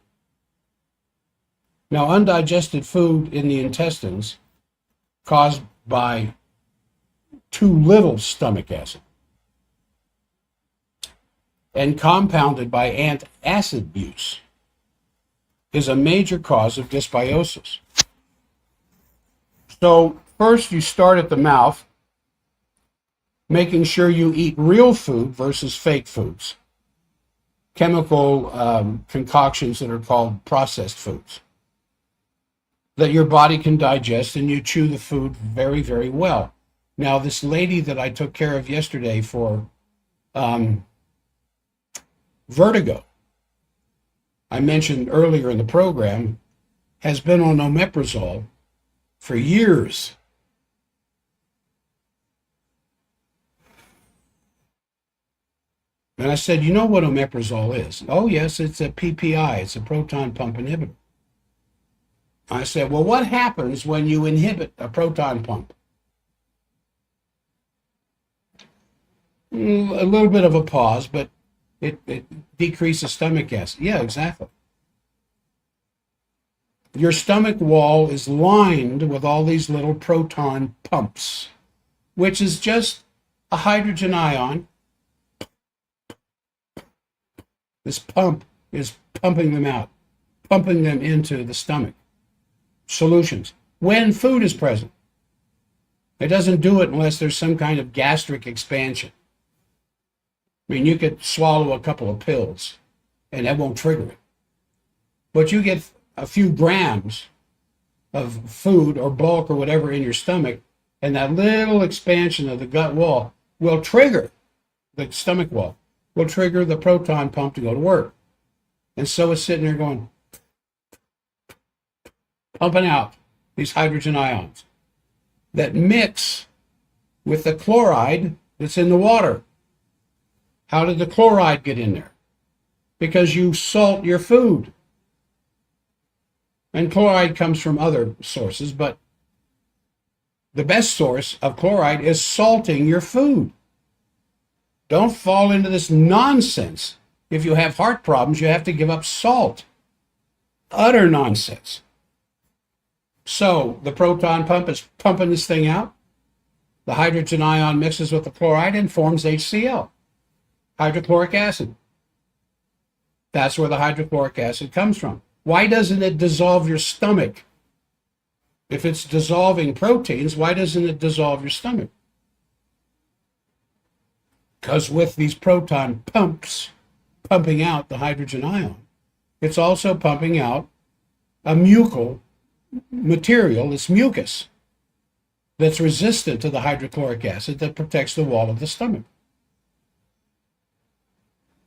Now, undigested food in the intestines caused by too little stomach acid and compounded by antacid use is a major cause of dysbiosis. So First, you start at the mouth, making sure you eat real food versus fake foods, chemical concoctions that are called processed foods, that your body can digest, and you chew the food very, very well. Now, this lady that I took care of yesterday for vertigo, I mentioned earlier in the program, has been on omeprazole for years. And I said, you know what omeprazole is? Oh, yes, it's a PPI. It's a proton pump inhibitor. I said, well, what happens when you inhibit a proton pump? A little bit of a pause, but it decreases stomach acid. Yeah, exactly. Your stomach wall is lined with all these little proton pumps, which is just a hydrogen ion. This pump is pumping them out, pumping them into the stomach. Solutions. When food is present. It doesn't do it unless there's some kind of gastric expansion. I mean, you could swallow a couple of pills and that won't trigger it. But you get a few grams of food or bulk or whatever in your stomach, and that little expansion of the gut wall will trigger the stomach wall, will trigger the proton pump to go to work. And so it's sitting there going, pumping out these hydrogen ions that mix with the chloride that's in the water. How did the chloride get in there? Because you salt your food. And chloride comes from other sources, but the best source of chloride is salting your food. Don't fall into this nonsense. If you have heart problems, you have to give up salt. Utter nonsense. So the proton pump is pumping this thing out. The hydrogen ion mixes with the chloride and forms HCl, hydrochloric acid. That's where the hydrochloric acid comes from. Why doesn't it dissolve your stomach? If it's dissolving proteins, why doesn't it dissolve your stomach? Because with these proton pumps pumping out the hydrogen ion, it's also pumping out a mucal material, it's mucus, that's resistant to the hydrochloric acid that protects the wall of the stomach.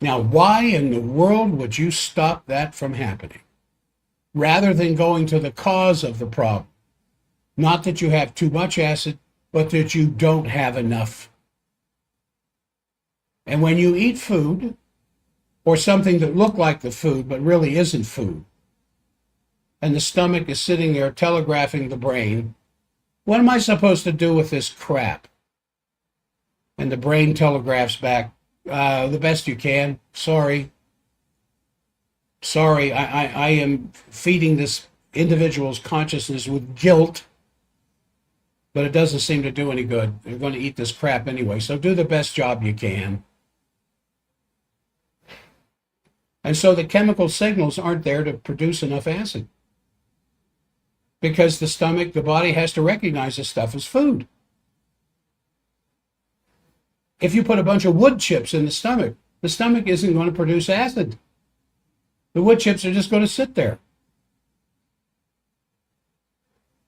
Now, why in the world would you stop that from happening? Rather than going to the cause of the problem. Not that you have too much acid, but that you don't have enough. And when you eat food, or something that looked like the food but really isn't food, and the stomach is sitting there telegraphing the brain, what am I supposed to do with this crap? And the brain telegraphs back, the best you can. Sorry, I am feeding this individual's consciousness with guilt, but it doesn't seem to do any good. They're going to eat this crap anyway, so do the best job you can. And so the chemical signals aren't there to produce enough acid, because the stomach, the body has to recognize this stuff as food. If you put a bunch of wood chips in the stomach isn't going to produce acid. The wood chips are just going to sit there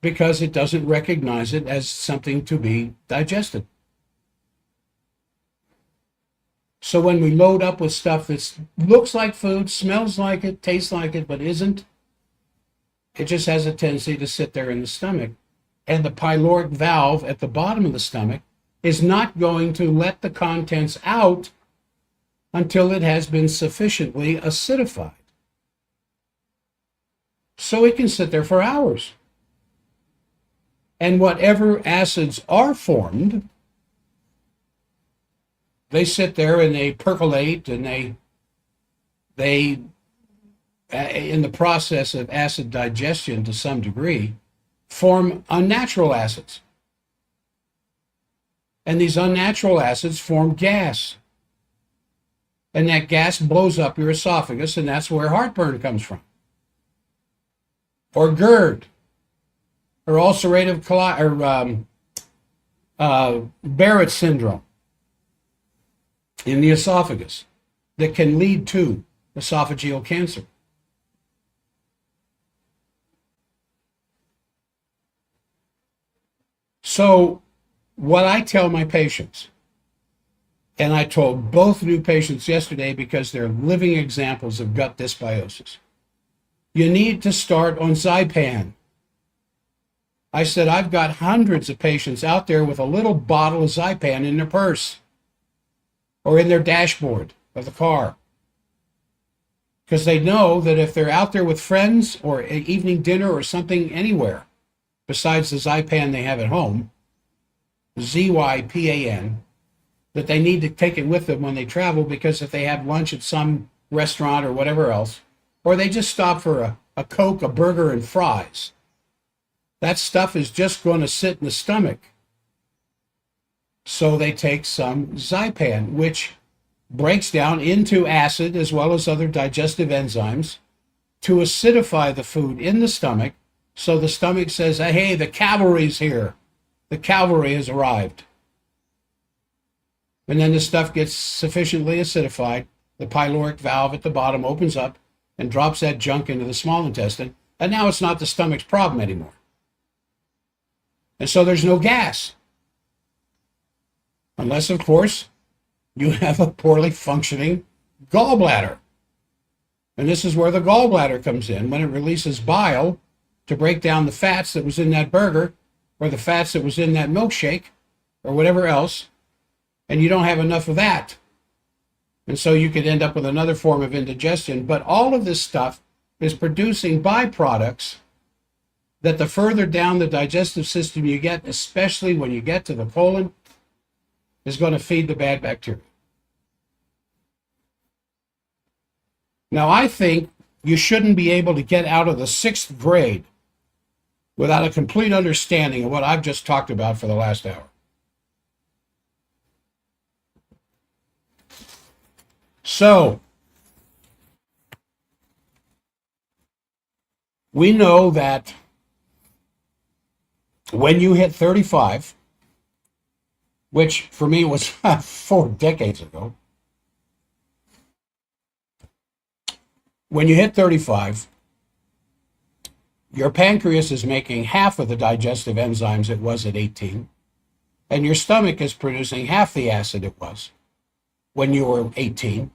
because it doesn't recognize it as something to be digested. So when we load up with stuff that looks like food, smells like it, tastes like it, but isn't, it just has a tendency to sit there in the stomach. And the pyloric valve at the bottom of the stomach is not going to let the contents out until it has been sufficiently acidified. So it can sit there for hours. And whatever acids are formed, they sit there and they percolate, and they in the process of acid digestion to some degree, form unnatural acids. And these unnatural acids form gas. And that gas blows up your esophagus, and that's where heartburn comes from. Or GERD. or ulcerative Barrett syndrome in the esophagus that can lead to esophageal cancer. So what I tell my patients, and I told both new patients yesterday because they're living examples of gut dysbiosis, you need to start on Zypan. I said, I've got hundreds of patients out there with a little bottle of Zypan in their purse or in their dashboard of the car, because they know that if they're out there with friends or an evening dinner or something anywhere besides the Zypan they have at home, Zypan, that they need to take it with them when they travel, because if they have lunch at some restaurant or whatever else, or they just stop for a Coke, a burger, and fries, that stuff is just going to sit in the stomach. So they take some Zypan, which breaks down into acid as well as other digestive enzymes to acidify the food in the stomach. So the stomach says, hey, the cavalry's here. The cavalry has arrived. And then the stuff gets sufficiently acidified. The pyloric valve at the bottom opens up and drops that junk into the small intestine. And now it's not the stomach's problem anymore. And so there's no gas. Unless, of course, you have a poorly functioning gallbladder. And this is where the gallbladder comes in, when it releases bile to break down the fats that was in that burger or the fats that was in that milkshake or whatever else, and you don't have enough of that. And so you could end up with another form of indigestion. But all of this stuff is producing byproducts that the further down the digestive system you get, especially when you get to the colon, is going to feed the bad bacteria. Now, I think you shouldn't be able to get out of the 6th grade without a complete understanding of what I've just talked about for the last hour. So, we know that when you hit 35, which for me was 4 decades ago, when you hit 35, your pancreas is making half of the digestive enzymes it was at 18, and your stomach is producing half the acid it was when you were 18.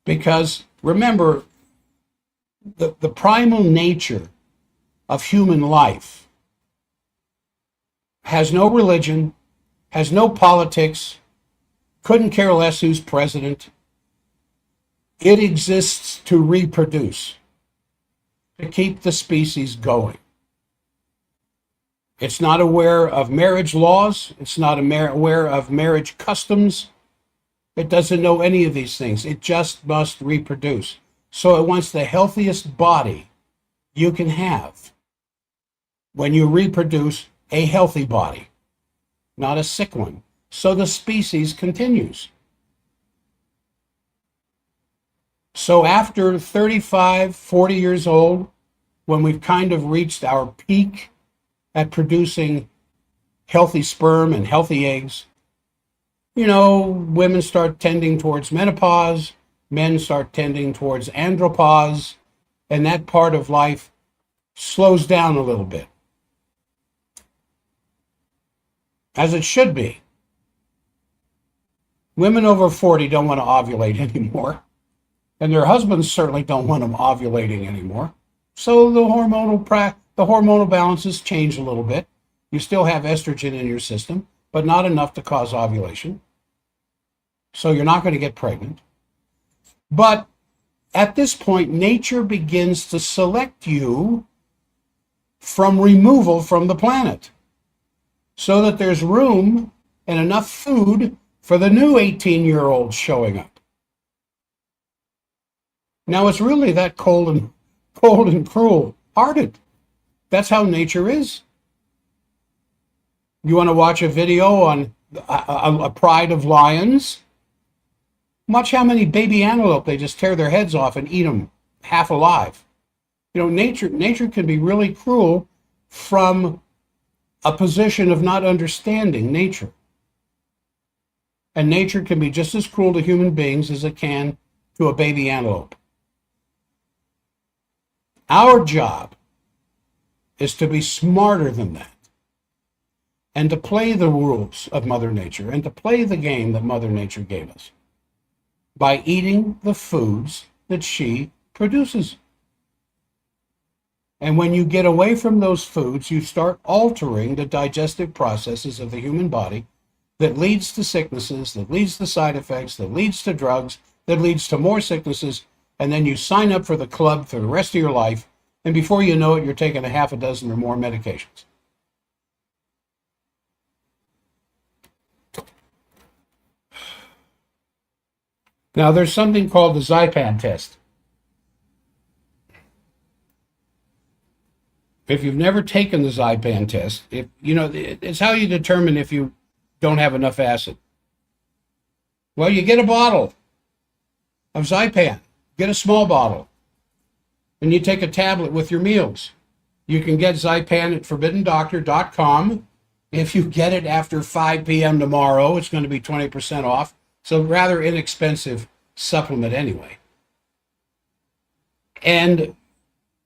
Because remember, the primal nature of human life has no religion, has no politics, couldn't care less who's president. It exists to reproduce, to keep the species going. It's not aware of marriage laws. It's not aware of marriage customs. It doesn't know any of these things. It just must reproduce. So it wants the healthiest body you can have when you reproduce, a healthy body, not a sick one. So the species continues. So after 35, 40 years old, when we've kind of reached our peak at producing healthy sperm and healthy eggs, you know, women start tending towards menopause, men start tending towards andropause, and that part of life slows down a little bit. As it should be. Women over 40 don't want to ovulate anymore, and their husbands certainly don't want them ovulating anymore. So the hormonal balances change a little bit. You still have estrogen in your system, but not enough to cause ovulation. So you're not going to get pregnant. But at this point, nature begins to select you from removal from the planet, so that there's room and enough food for the new 18-year-olds showing up. Now, it's really that cold and cruel-hearted. That's how nature is. You want to watch a video on a pride of lions? Watch how many baby antelope they just tear their heads off and eat them half alive. You know, nature can be really cruel from a position of not understanding nature. And nature can be just as cruel to human beings as it can to a baby antelope. Our job is to be smarter than that and to play the rules of Mother Nature and to play the game that Mother Nature gave us by eating the foods that she produces. And when you get away from those foods, you start altering the digestive processes of the human body that leads to sicknesses, that leads to side effects, that leads to drugs, that leads to more sicknesses, and then you sign up for the club for the rest of your life, and before you know it, you're taking a half a dozen or more medications. Now, there's something called the Zypan test. If you've never taken the Zypan test, it's how you determine if you don't have enough acid. Well, you get a bottle of Zypan. Get a small bottle. And you take a tablet with your meals. You can get Zypan at forbiddendoctor.com. If you get it after 5 p.m. tomorrow, it's going to be 20% off. So rather inexpensive supplement anyway. And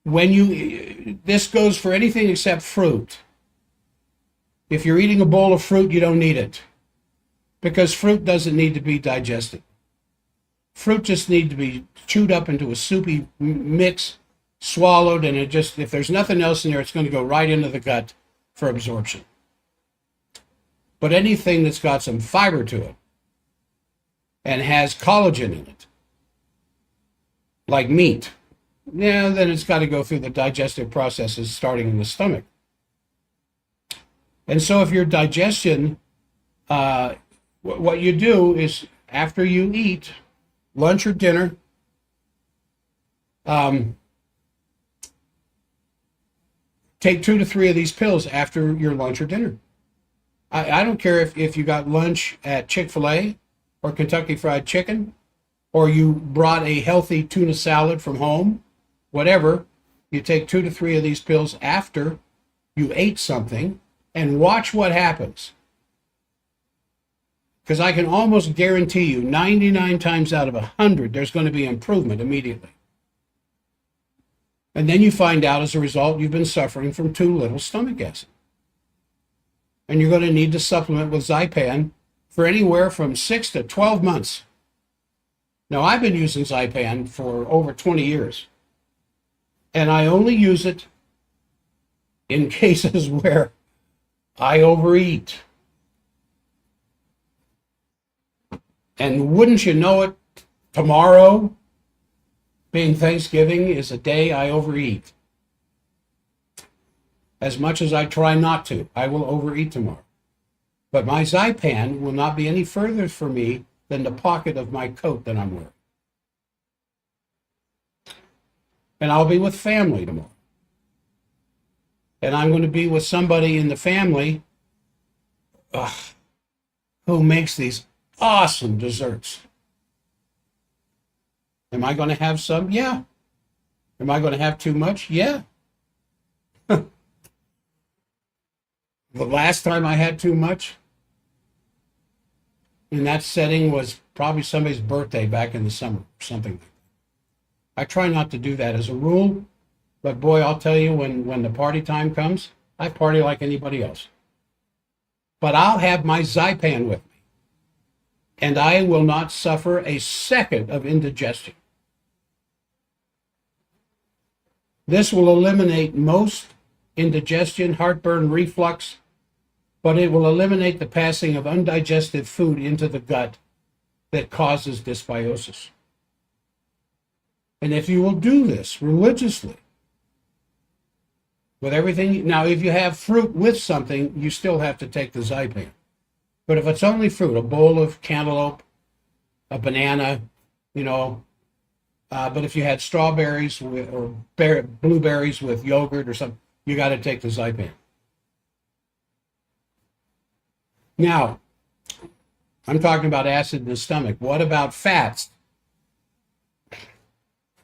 this goes for anything except fruit. If you're eating a bowl of fruit, you don't need it, because fruit doesn't need to be digested. Fruit just needs to be chewed up into a soupy mix, swallowed, and if there's nothing else in there, it's going to go right into the gut for absorption. But anything that's got some fiber to it and has collagen in it, like meat, then it's got to go through the digestive processes starting in the stomach. And so if your digestion, what you do is after you eat lunch or dinner, take 2 to 3 of these pills after your lunch or dinner. I don't care if you got lunch at Chick-fil-A or Kentucky Fried Chicken, or you brought a healthy tuna salad from home, whatever. You take 2 to 3 of these pills after you ate something and watch what happens. Because I can almost guarantee you 99 times out of 100, there's going to be improvement immediately. And then you find out as a result you've been suffering from too little stomach acid. And you're going to need to supplement with Zypan for anywhere from 6 to 12 months. Now, I've been using Zypan for over 20 years. And I only use it in cases where I overeat. And wouldn't you know it, tomorrow, being Thanksgiving, is a day I overeat. As much as I try not to, I will overeat tomorrow. But my Zypan will not be any further for me than the pocket of my coat that I'm wearing. And I'll be with family tomorrow. And I'm going to be with somebody in the family who makes these awesome desserts. Am I going to have some? Yeah. Am I going to have too much? Yeah. The last time I had too much in that setting was probably somebody's birthday back in the summer, something like that. I try not to do that as a rule, but boy, I'll tell you, when the party time comes, I party like anybody else. But I'll have my Zypan with me, and I will not suffer a second of indigestion. This will eliminate most indigestion, heartburn, reflux, but it will eliminate the passing of undigested food into the gut that causes dysbiosis. And if you will do this religiously, with everything, now if you have fruit with something, you still have to take the Zypan. But if it's only fruit, a bowl of cantaloupe, a banana, but if you had strawberries or blueberries with yogurt or something, you got to take the Zypan. Now, I'm talking about acid in the stomach. What about fats?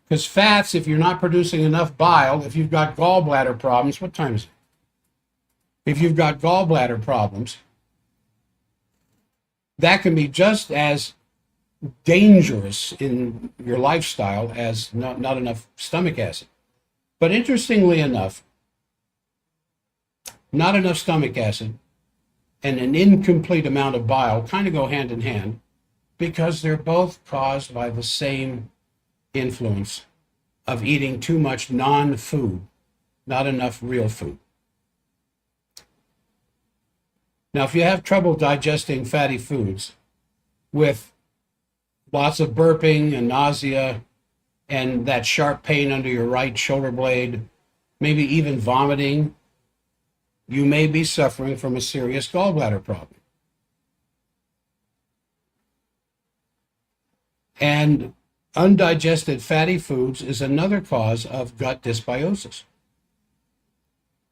Because fats, if you're not producing enough bile, if you've got gallbladder problems, what time is it? If you've got gallbladder problems, that can be just as dangerous in your lifestyle as not enough stomach acid. But interestingly enough, not enough stomach acid and an incomplete amount of bile kind of go hand in hand because they're both caused by the same influence of eating too much non-food, not enough real food. Now, if you have trouble digesting fatty foods with lots of burping and nausea and that sharp pain under your right shoulder blade, maybe even vomiting, you may be suffering from a serious gallbladder problem. And undigested fatty foods is another cause of gut dysbiosis.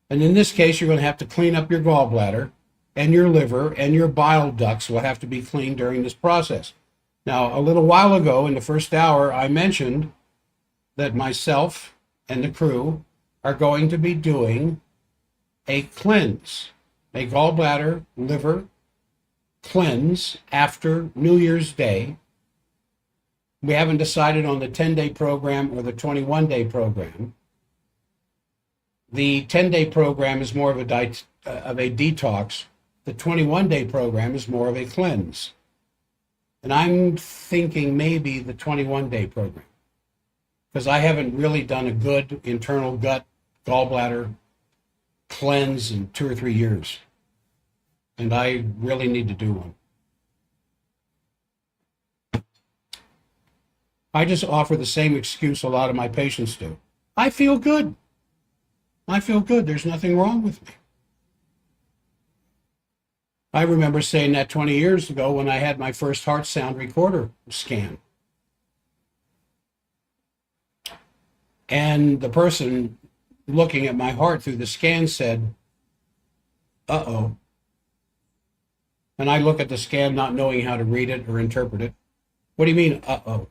And in this case, you're going to have to clean up your gallbladder, and your liver and your bile ducts will have to be cleaned during this process. Now, a little while ago in the first hour, I mentioned that myself and the crew are going to be doing a cleanse, a gallbladder liver cleanse after New Year's Day. We haven't decided on the 10-day program or the 21-day program. The 10-day program is more of a detox. The 21-day program is more of a cleanse. And I'm thinking maybe the 21-day program, because I haven't really done a good internal gut gallbladder cleanse in 2 or 3 years. And I really need to do one. I just offer the same excuse a lot of my patients do. I feel good. I feel good. There's nothing wrong with me. I remember saying that 20 years ago when I had my first heart sound recorder scan. And the person looking at my heart through the scan said, uh-oh. And I look at the scan not knowing how to read it or interpret it. What do you mean, uh-oh?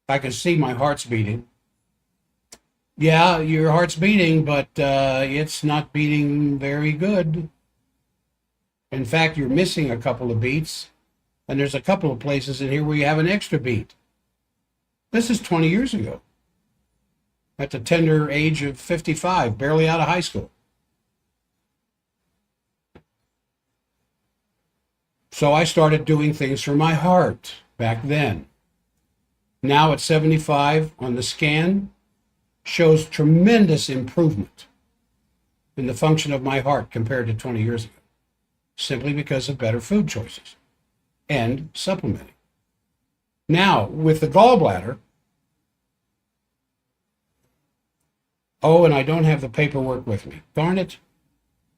I can see my heart's beating. Yeah, your heart's beating, but it's not beating very good. In fact, you're missing a couple of beats, and there's a couple of places in here where you have an extra beat. This is 20 years ago, at the tender age of 55, barely out of high school. So I started doing things for my heart back then. Now at 75 on the scan, shows tremendous improvement in the function of my heart compared to 20 years ago, simply because of better food choices and supplementing. Now, with the gallbladder, oh, and I don't have the paperwork with me. Darn it.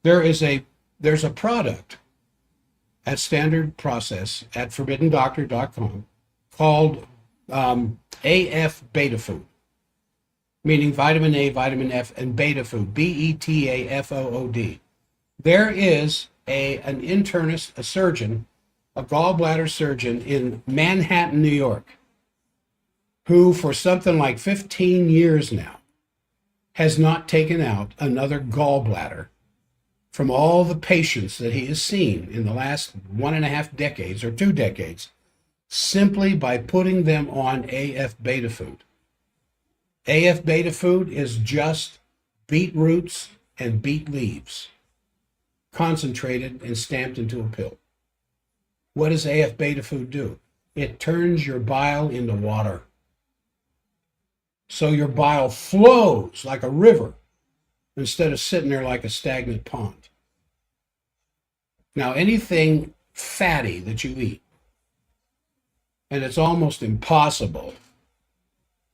There's a product at Standard Process at forbiddendoctor.com called AF Beta Food, meaning vitamin A, vitamin F, and beta food, BETAFOOD. There is an internist, a surgeon, a gallbladder surgeon in Manhattan, New York, who for something like 15 years now has not taken out another gallbladder from all the patients that he has seen in the last 1.5 decades or 2 decades, simply by putting them on AF beta food. AF beta food is just beetroots and beet leaves, concentrated and stamped into a pill. What does AF beta food do? It turns your bile into water. So your bile flows like a river instead of sitting there like a stagnant pond. Now, anything fatty that you eat, and it's almost impossible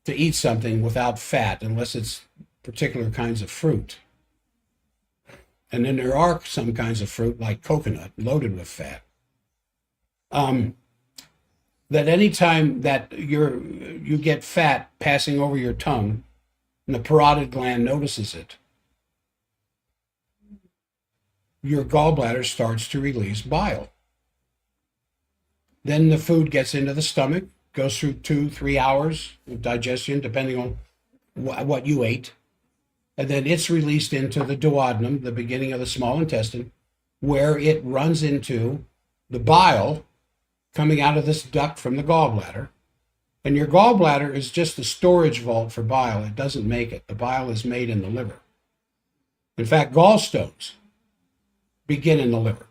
to eat something without fat unless it's particular kinds of fruit. And then there are some kinds of fruit like coconut loaded with fat. That anytime that you get fat passing over your tongue and the parotid gland notices it, your gallbladder starts to release bile. Then the food gets into the stomach, goes through 2-3 hours of digestion, depending on what you ate. and then it's released into the duodenum, the beginning of the small intestine, where it runs into the bile coming out of this duct from the gallbladder. And your gallbladder is just a storage vault for bile. It doesn't make it. The bile is made in the liver. In fact, gallstones begin in the liver.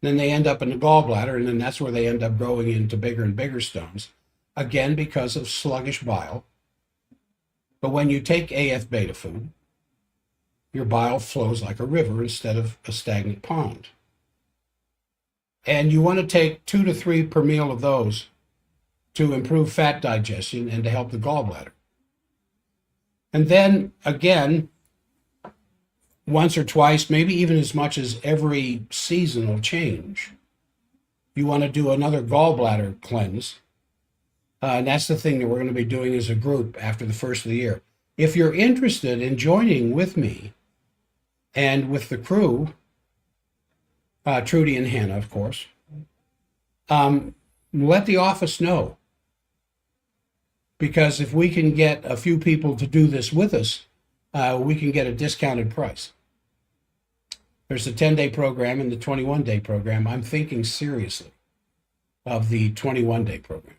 Then they end up in the gallbladder, and then that's where they end up growing into bigger and bigger stones, again because of sluggish bile. But when you take AF beta food, your bile flows like a river instead of a stagnant pond. And you want to take 2 to 3 per meal of those to improve fat digestion and to help the gallbladder. And then again, once or twice, maybe even as much as every seasonal change, you want to do another gallbladder cleanse. And that's the thing that we're going to be doing as a group after the first of the year. If you're interested in joining with me and with the crew, Trudy and Hannah, of course, let the office know. Because if we can get a few people to do this with us, we can get a discounted price. There's a 10-day program and the 21-day program. I'm thinking seriously of the 21-day program,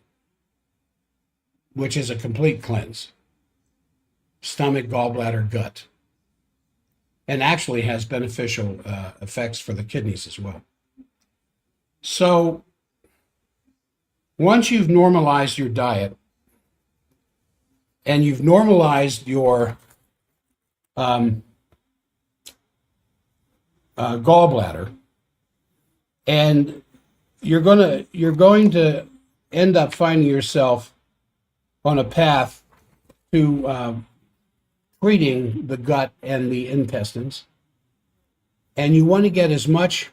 which is a complete cleanse. Stomach, gallbladder, gut. And actually has beneficial effects for the kidneys as well. So once you've normalized your diet and you've normalized your gallbladder, and you're going to end up finding yourself on a path to treating the gut and the intestines, and you want to get as much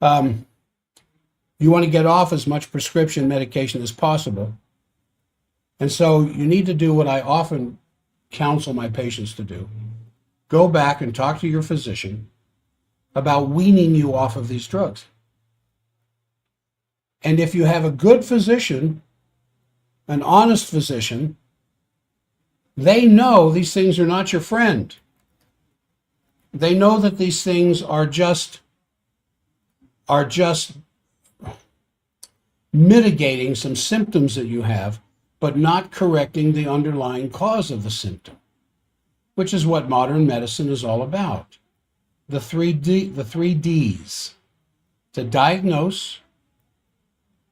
you want to get off as much prescription medication as possible. And so you need to do what I often counsel my patients to do. Go back and talk to your physician about weaning you off of these drugs. And if you have a good physician, an honest physician, they know these things are not your friend. They know that these things are just mitigating some symptoms that you have, but not correcting the underlying cause of the symptom, which is what modern medicine is all about. The three Ds: to diagnose,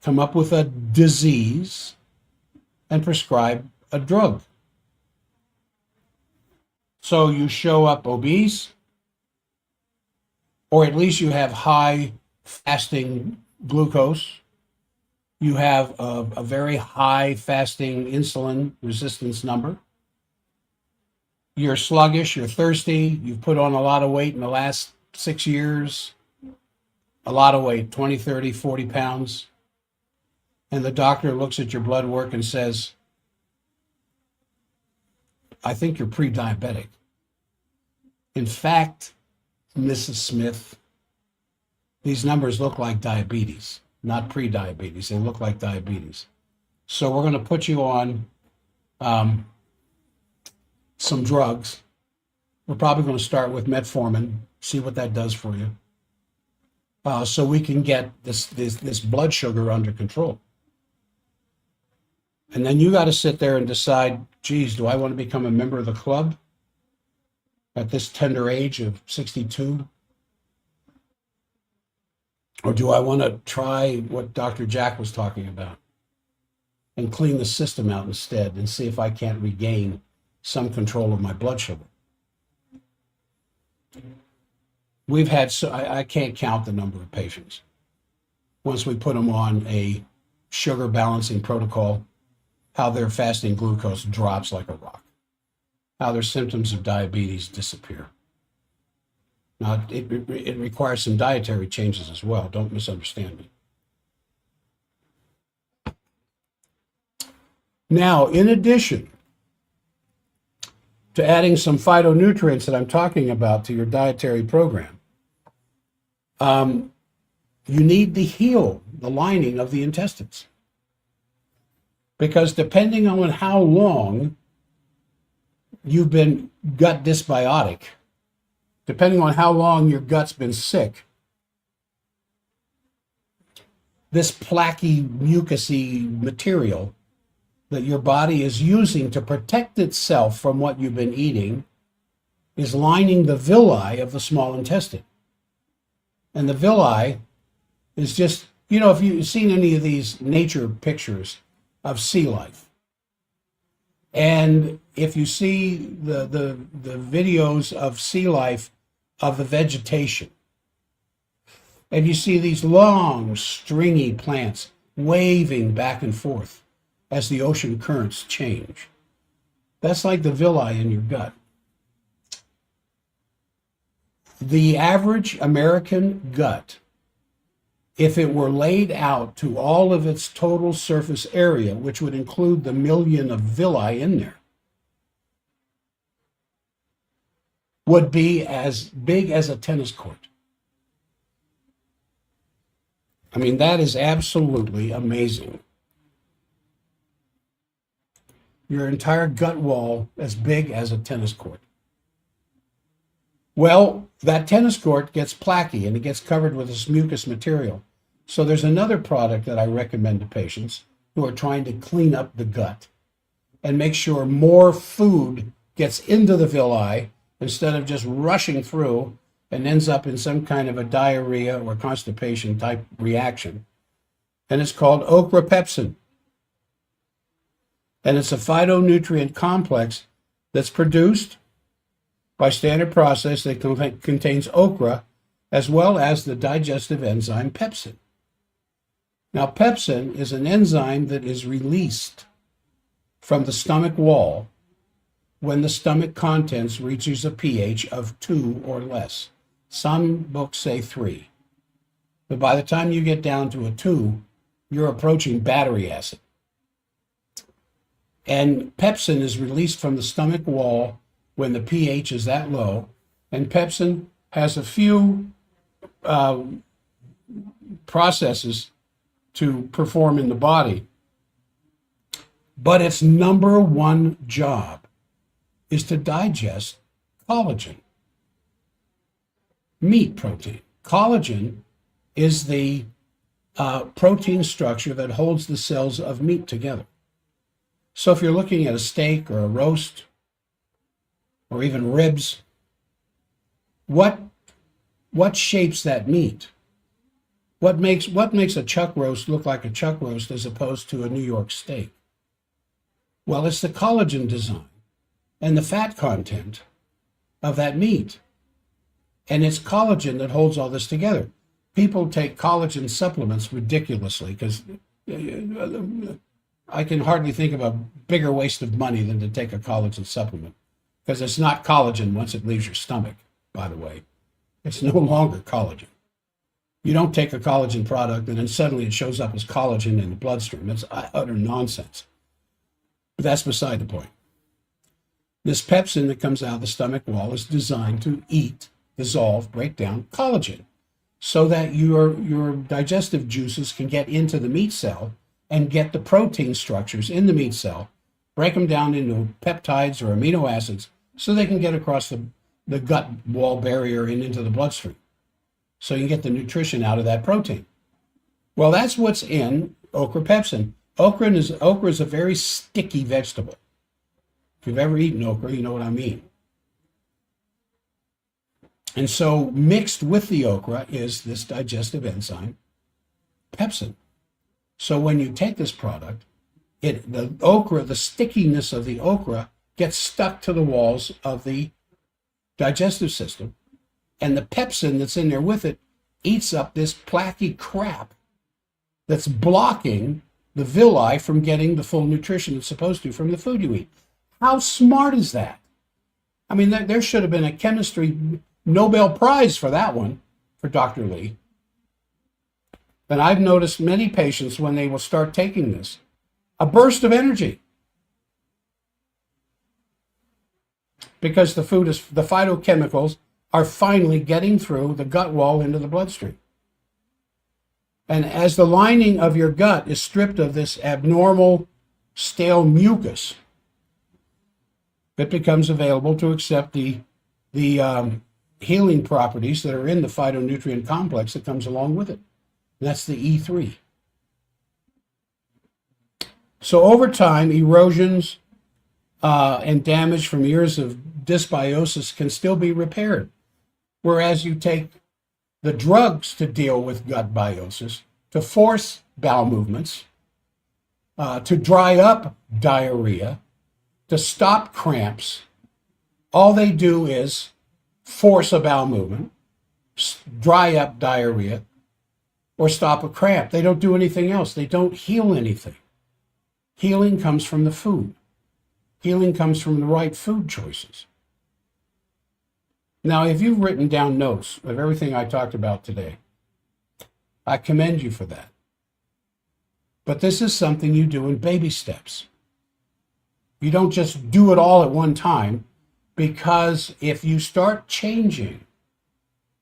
come up with a disease, and prescribe a drug. So you show up obese, or at least you have high fasting glucose, you have a very high fasting insulin resistance number, you're sluggish, you're thirsty, you've put on a lot of weight in the last 6 years, a lot of weight, 20, 30, 40 pounds, and the doctor looks at your blood work and says, I think you're pre-diabetic. In fact, Mrs. Smith, these numbers look like diabetes, not pre-diabetes. They look like diabetes. So we're going to put you on some drugs. We're probably going to start with metformin, see what that does for you, so we can get this blood sugar under control. And then you got to sit there and decide, geez, do I want to become a member of the club at this tender age of 62? Or do I want to try what Dr. Jack was talking about and clean the system out instead and see if I can't regain some control of my blood sugar? We've had, I can't count the number of patients. Once we put them on a sugar balancing protocol, how their fasting glucose drops like a rock, how their symptoms of diabetes disappear. Now, it requires some dietary changes as well. Don't misunderstand me. Now, in addition to adding some phytonutrients that I'm talking about to your dietary program, you need to heal the lining of the intestines. Because depending on how long you've been gut dysbiotic, depending on how long your gut's been sick, this plaquey, mucousy material that your body is using to protect itself from what you've been eating is lining the villi of the small intestine. And the villi is just, if you've seen any of these nature pictures of sea life, and if you see the videos of sea life of the vegetation, and you see these long, stringy plants waving back and forth as the ocean currents change, that's like the villi in your gut. The average American gut, if it were laid out to all of its total surface area, which would include the million of villi in there, would be as big as a tennis court. I mean, that is absolutely amazing. Your entire gut wall as big as a tennis court. Well, that tennis court gets plaquey and it gets covered with this mucus material. So there's another product that I recommend to patients who are trying to clean up the gut and make sure more food gets into the villi instead of just rushing through and ends up in some kind of a diarrhea or constipation type reaction. And it's called ochrapepsin. And it's a phytonutrient complex that's produced by standard process that contains okra as well as the digestive enzyme pepsin. Now, pepsin is an enzyme that is released from the stomach wall when the stomach contents reaches a pH of 2 or less. Some books say 3. But by the time you get down to a 2, you're approaching battery acid. And pepsin is released from the stomach wall when the pH is that low. And pepsin has a few processes to perform in the body. But its number one job is to digest collagen, meat protein. Collagen is the protein structure that holds the cells of meat together. So if you're looking at a steak or a roast or even ribs, what shapes that meat? What makes a chuck roast look like a chuck roast as opposed to a New York steak? Well, it's the collagen design and the fat content of that meat. And it's collagen that holds all this together. People take collagen supplements ridiculously because I can hardly think of a bigger waste of money than to take a collagen supplement, because it's not collagen once it leaves your stomach, by the way. It's no longer collagen. You don't take a collagen product and then suddenly it shows up as collagen in the bloodstream. That's utter nonsense. But that's beside the point. This pepsin that comes out of the stomach wall is designed to eat, dissolve, break down collagen so that your digestive juices can get into the meat cell and get the protein structures in the meat cell, break them down into peptides or amino acids so they can get across the gut wall barrier and into the bloodstream. So you can get the nutrition out of that protein. Well, that's what's in ochrapepsin. Okra is a very sticky vegetable. If you've ever eaten okra, you know what I mean. And so mixed with the okra is this digestive enzyme, pepsin. So when you take this product, the stickiness of the okra gets stuck to the walls of the digestive system, and the pepsin that's in there with it eats up this plaquey crap that's blocking the villi from getting the full nutrition it's supposed to from the food you eat. How smart is that? I mean, there should have been a chemistry Nobel Prize for that one, for Dr. Lee. And I've noticed many patients when they will start taking this, a burst of energy. Because the phytochemicals are finally getting through the gut wall into the bloodstream. And as the lining of your gut is stripped of this abnormal, stale mucus, it becomes available to accept the healing properties that are in the phytonutrient complex that comes along with it. And that's the E3. So over time, erosions and damage from years of dysbiosis can still be repaired. Whereas you take the drugs to deal with gut biosis, to force bowel movements, to dry up diarrhea, to stop cramps, all they do is force a bowel movement, dry up diarrhea, or stop a cramp. They don't do anything else. They don't heal anything. Healing comes from the food. Healing comes from the right food choices. Now, if you've written down notes of everything I talked about today, I commend you for that. But this is something you do in baby steps. You don't just do it all at one time, because if you start changing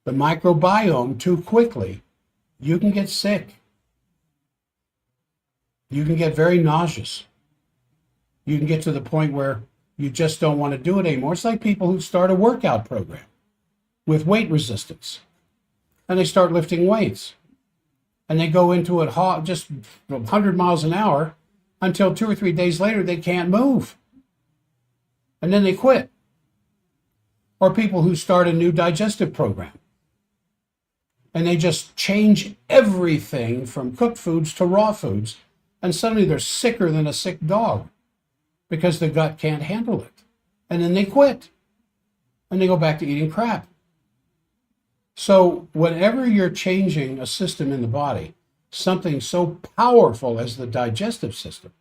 the microbiome too quickly, you can get sick. You can get very nauseous. You can get to the point where you just don't want to do it anymore. It's like people who start a workout program with weight resistance, and they start lifting weights, and they go into it just 100 miles an hour until 2 or 3 days later they can't move, and then they quit. Or people who start a new digestive program, and they just change everything from cooked foods to raw foods, and suddenly they're sicker than a sick dog because the gut can't handle it. And then they quit, and they go back to eating crap. So whenever you're changing a system in the body, something so powerful as the digestive system,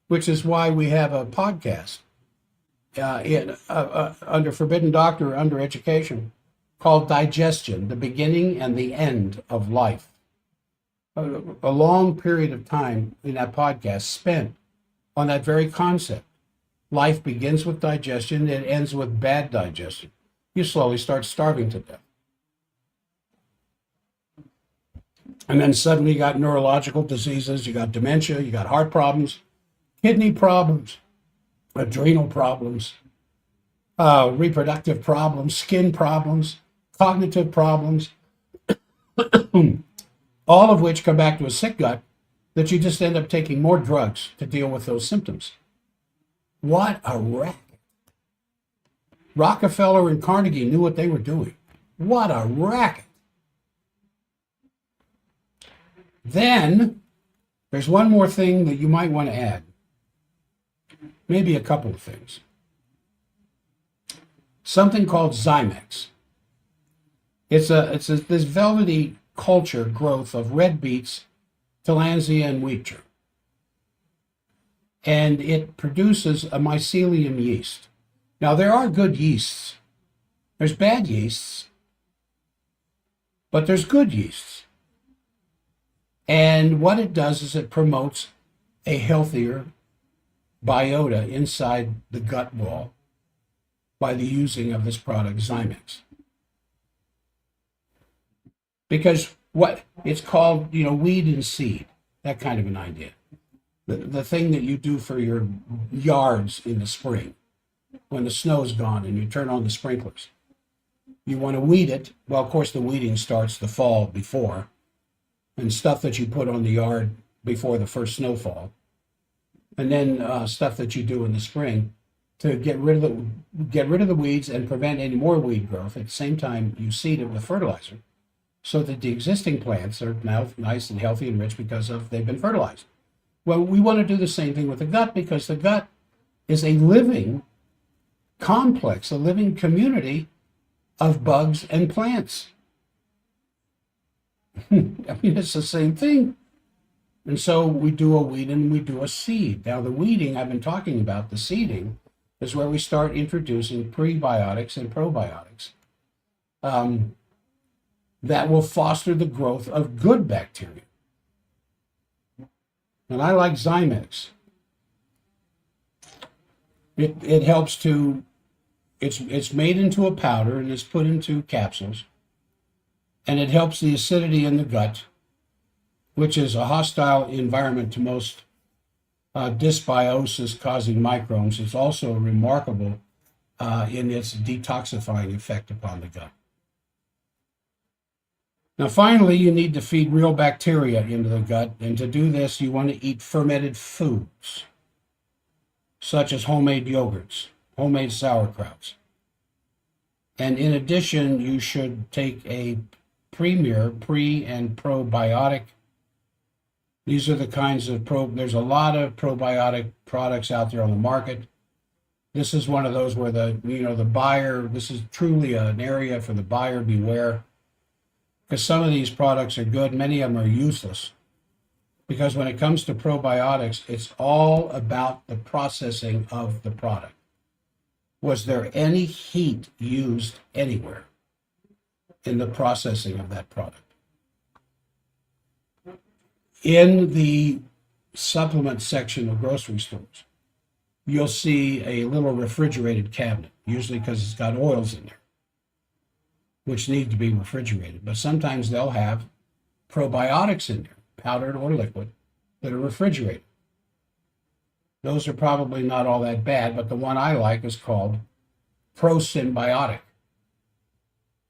which is why we have a podcast under Forbidden Doctor, under education, called Digestion, the Beginning and the End of Life. A long period of time in that podcast spent on that very concept. Life begins with digestion, it ends with bad digestion. You slowly start starving to death. And then suddenly you got neurological diseases, you got dementia, you got heart problems, kidney problems, adrenal problems, reproductive problems, skin problems, cognitive problems, all of which come back to a sick gut that you just end up taking more drugs to deal with those symptoms. What a racket. Rockefeller and Carnegie knew what they were doing. What a racket. Then there's one more thing that you might want to add. Maybe a couple of things. Something called Zymex. It's this velvety culture growth of red beets, tillandsia, and wheat germ. And it produces a mycelium yeast. Now, there are good yeasts. There's bad yeasts, but there's good yeasts. And what it does is it promotes a healthier biota inside the gut wall by the using of this product, Zymex. Because what it's called, weed and seed, that kind of an idea. The thing that you do for your yards in the spring when the snow's gone and you turn on the sprinklers. You want to weed it. Well, of course, the weeding starts the fall before, and stuff that you put on the yard before the first snowfall. And then stuff that you do in the spring to get rid of the weeds and prevent any more weed growth. At the same time, you seed it with fertilizer so that the existing plants are now nice and healthy and rich because they've been fertilized. Well, we want to do the same thing with the gut, because the gut is a living complex, a living community of bugs and plants. I mean, it's the same thing. And so we do a weed and we do a seed. Now, the weeding I've been talking about, the seeding, is where we start introducing prebiotics and probiotics that will foster the growth of good bacteria. And I like Zymex. It helps to, it's made into a powder and is put into capsules. And it helps the acidity in the gut, which is a hostile environment to most dysbiosis causing microbes. It's also a remarkable in its detoxifying effect upon the gut. Now, finally, you need to feed real bacteria into the gut, and to do this, you want to eat fermented foods, such as homemade yogurts, homemade sauerkrauts. And in addition, you should take a premier pre and probiotic. These are the kinds of there's a lot of probiotic products out there on the market. This is one of those where the buyer, this is truly an area for the buyer beware, because some of these products are good, many of them are useless. Because when it comes to probiotics, it's all about the processing of the product. Was there any heat used anywhere in the processing of that product? In the supplement section of grocery stores, you'll see a little refrigerated cabinet, usually because it's got oils in there, which need to be refrigerated. But sometimes they'll have probiotics in there, powdered or liquid, that are refrigerated. Those are probably not all that bad, but the one I like is called ProSymbiotic.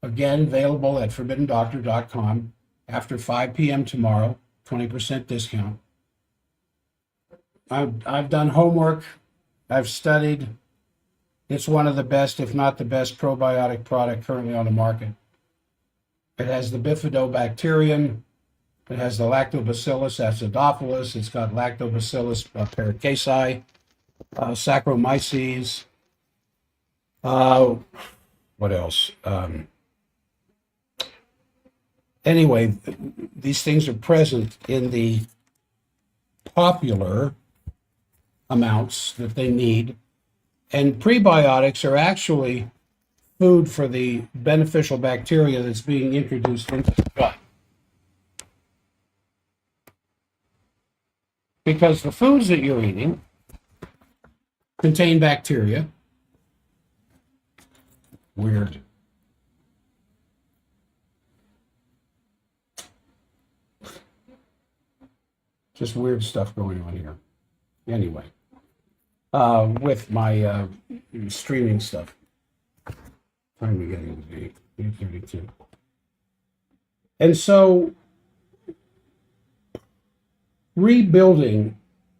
Again, available at forbiddendoctor.com after 5 p.m. tomorrow, 20% discount. I've done homework. I've studied. It's one of the best, if not the best, probiotic product currently on the market. It has the bifidobacterium. It has the lactobacillus acidophilus. It's got lactobacillus paracasi, Saccharomyces. What else? Anyway, these things are present in the popular amounts that they need. And prebiotics are actually food for the beneficial bacteria that's being introduced into the gut. Because the foods that you're eating contain bacteria. Weird. Just weird stuff going on here. Anyway, with my streaming stuff. Time to get into 8:32. And so, rebuilding,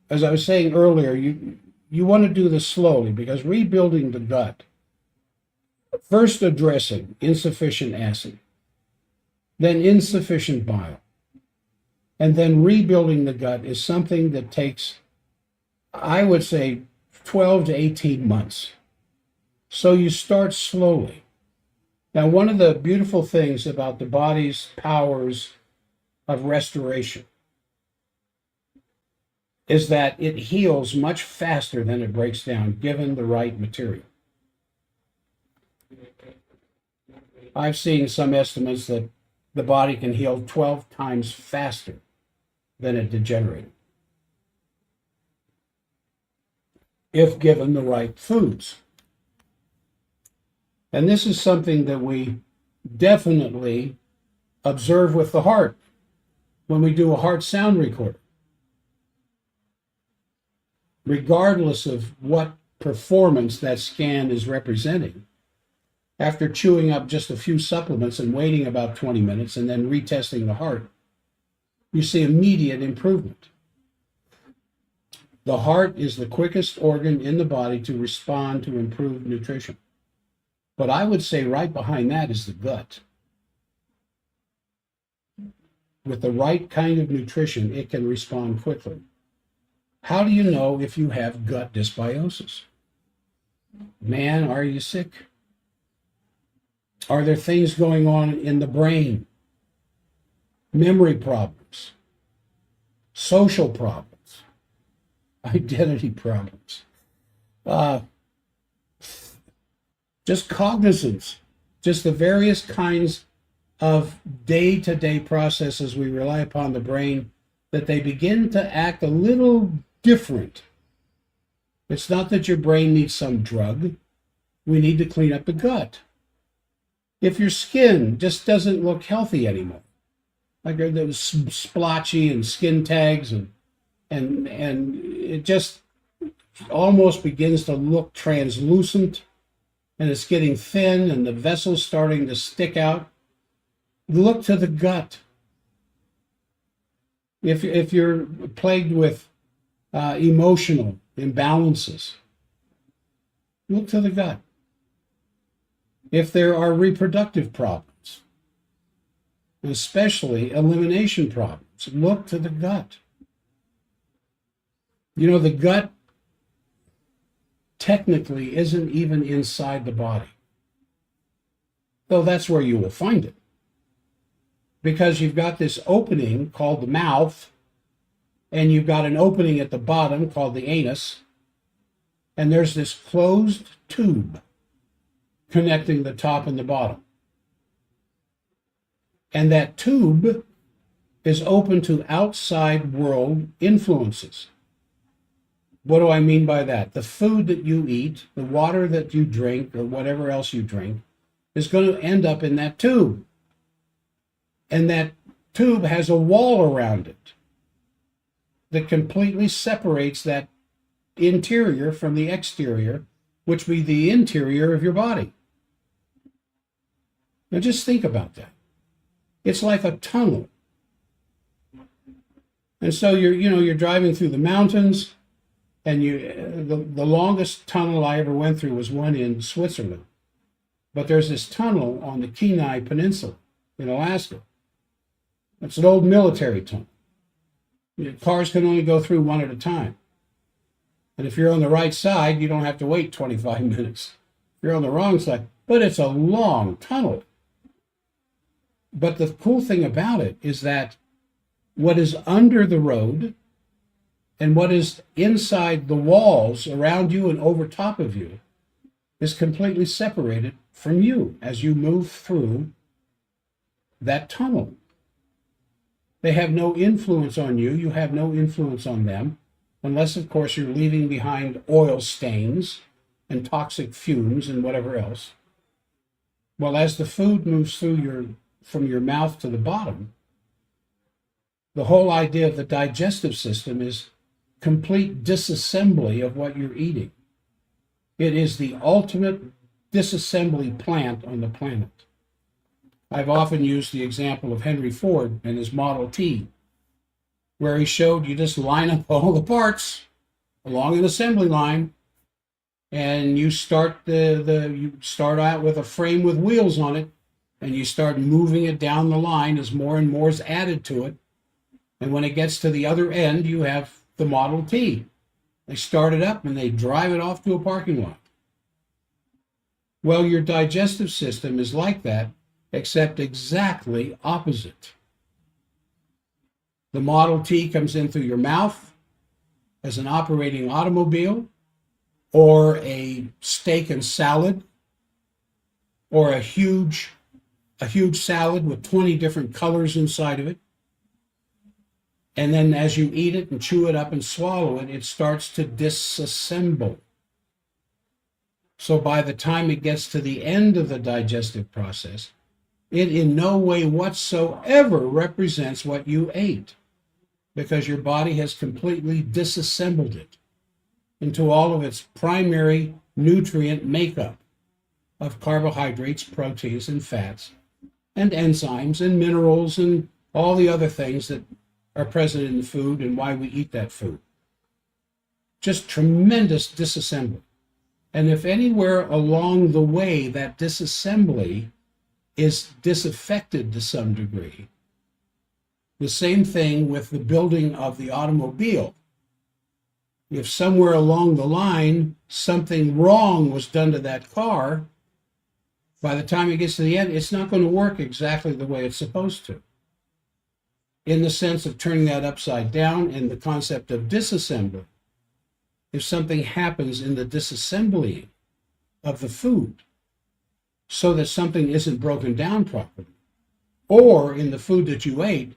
as I was saying earlier, you want to do this slowly, because rebuilding the gut, first addressing insufficient acid, then insufficient bile, and then rebuilding the gut is something that takes, I would say, 12 to 18 months. So you start slowly. Now, one of the beautiful things about the body's powers of restoration is that it heals much faster than it breaks down, given the right material. I've seen some estimates that the body can heal 12 times faster than it degenerated, if given the right foods. And this is something that we definitely observe with the heart when we do a heart sound recorder. Regardless of what performance that scan is representing, after chewing up just a few supplements and waiting about 20 minutes and then retesting the heart, you see immediate improvement. The heart is the quickest organ in the body to respond to improved nutrition. But I would say right behind that is the gut. With the right kind of nutrition, it can respond quickly. How do you know if you have gut dysbiosis? Man, are you sick? Are there things going on in the brain? Memory problems, social problems, identity problems, just cognizance, just the various kinds of day-to-day processes we rely upon the brain, that they begin to act a little different. It's not that your brain needs some drug. We need to clean up the gut. If your skin just doesn't look healthy anymore, like there was splotchy and skin tags, and it just almost begins to look translucent, and it's getting thin and the vessel's starting to stick out, look to the gut. If you're plagued with emotional imbalances, look to the gut. If there are reproductive problems, especially elimination problems, look to the gut. You know, the gut technically isn't even inside the body, though that's where you will find it. Because you've got this opening called the mouth, and you've got an opening at the bottom called the anus, and there's this closed tube connecting the top and the bottom. And that tube is open to outside world influences. What do I mean by that? The food that you eat, the water that you drink, or whatever else you drink, is going to end up in that tube. And that tube has a wall around it that completely separates that interior from the exterior, which would be the interior of your body. Now just think about that. It's like a tunnel. And so you're driving through the mountains, and the longest tunnel I ever went through was one in Switzerland. But there's this tunnel on the Kenai Peninsula in Alaska. It's an old military tunnel. Cars can only go through one at a time. And if you're on the right side, you don't have to wait 25 minutes. If you're on the wrong side, but it's a long tunnel. But the cool thing about it is that what is under the road and what is inside the walls around you and over top of you is completely separated from you as you move through that tunnel. They have no influence on you. You have no influence on them, unless, of course, you're leaving behind oil stains and toxic fumes and whatever else. Well, as the food moves through from your mouth to the bottom, the whole idea of the digestive system is complete disassembly of what you're eating. It is the ultimate disassembly plant on the planet. I've often used the example of Henry Ford and his Model T, where he showed you just line up all the parts along an assembly line, and you start you start out with a frame with wheels on it, and you start moving it down the line as more and more is added to it. And when it gets to the other end, you have the Model T. They start it up and they drive it off to a parking lot. Well, your digestive system is like that, except exactly opposite. The Model T comes in through your mouth as an operating automobile, or a steak and salad, or a huge salad with 20 different colors inside of it. And then as you eat it and chew it up and swallow it, it starts to disassemble. So by the time it gets to the end of the digestive process, it in no way whatsoever represents what you ate, because your body has completely disassembled it into all of its primary nutrient makeup of carbohydrates, proteins, and fats, and enzymes, and minerals, and all the other things that are present in the food and why we eat that food. Just tremendous disassembly. And if anywhere along the way that disassembly is disaffected to some degree, the same thing with the building of the automobile. If somewhere along the line something wrong was done to that car, by the time it gets to the end, it's not going to work exactly the way it's supposed to. In the sense of turning that upside down and the concept of disassembly. If something happens in the disassembly of the food so that something isn't broken down properly, or in the food that you ate,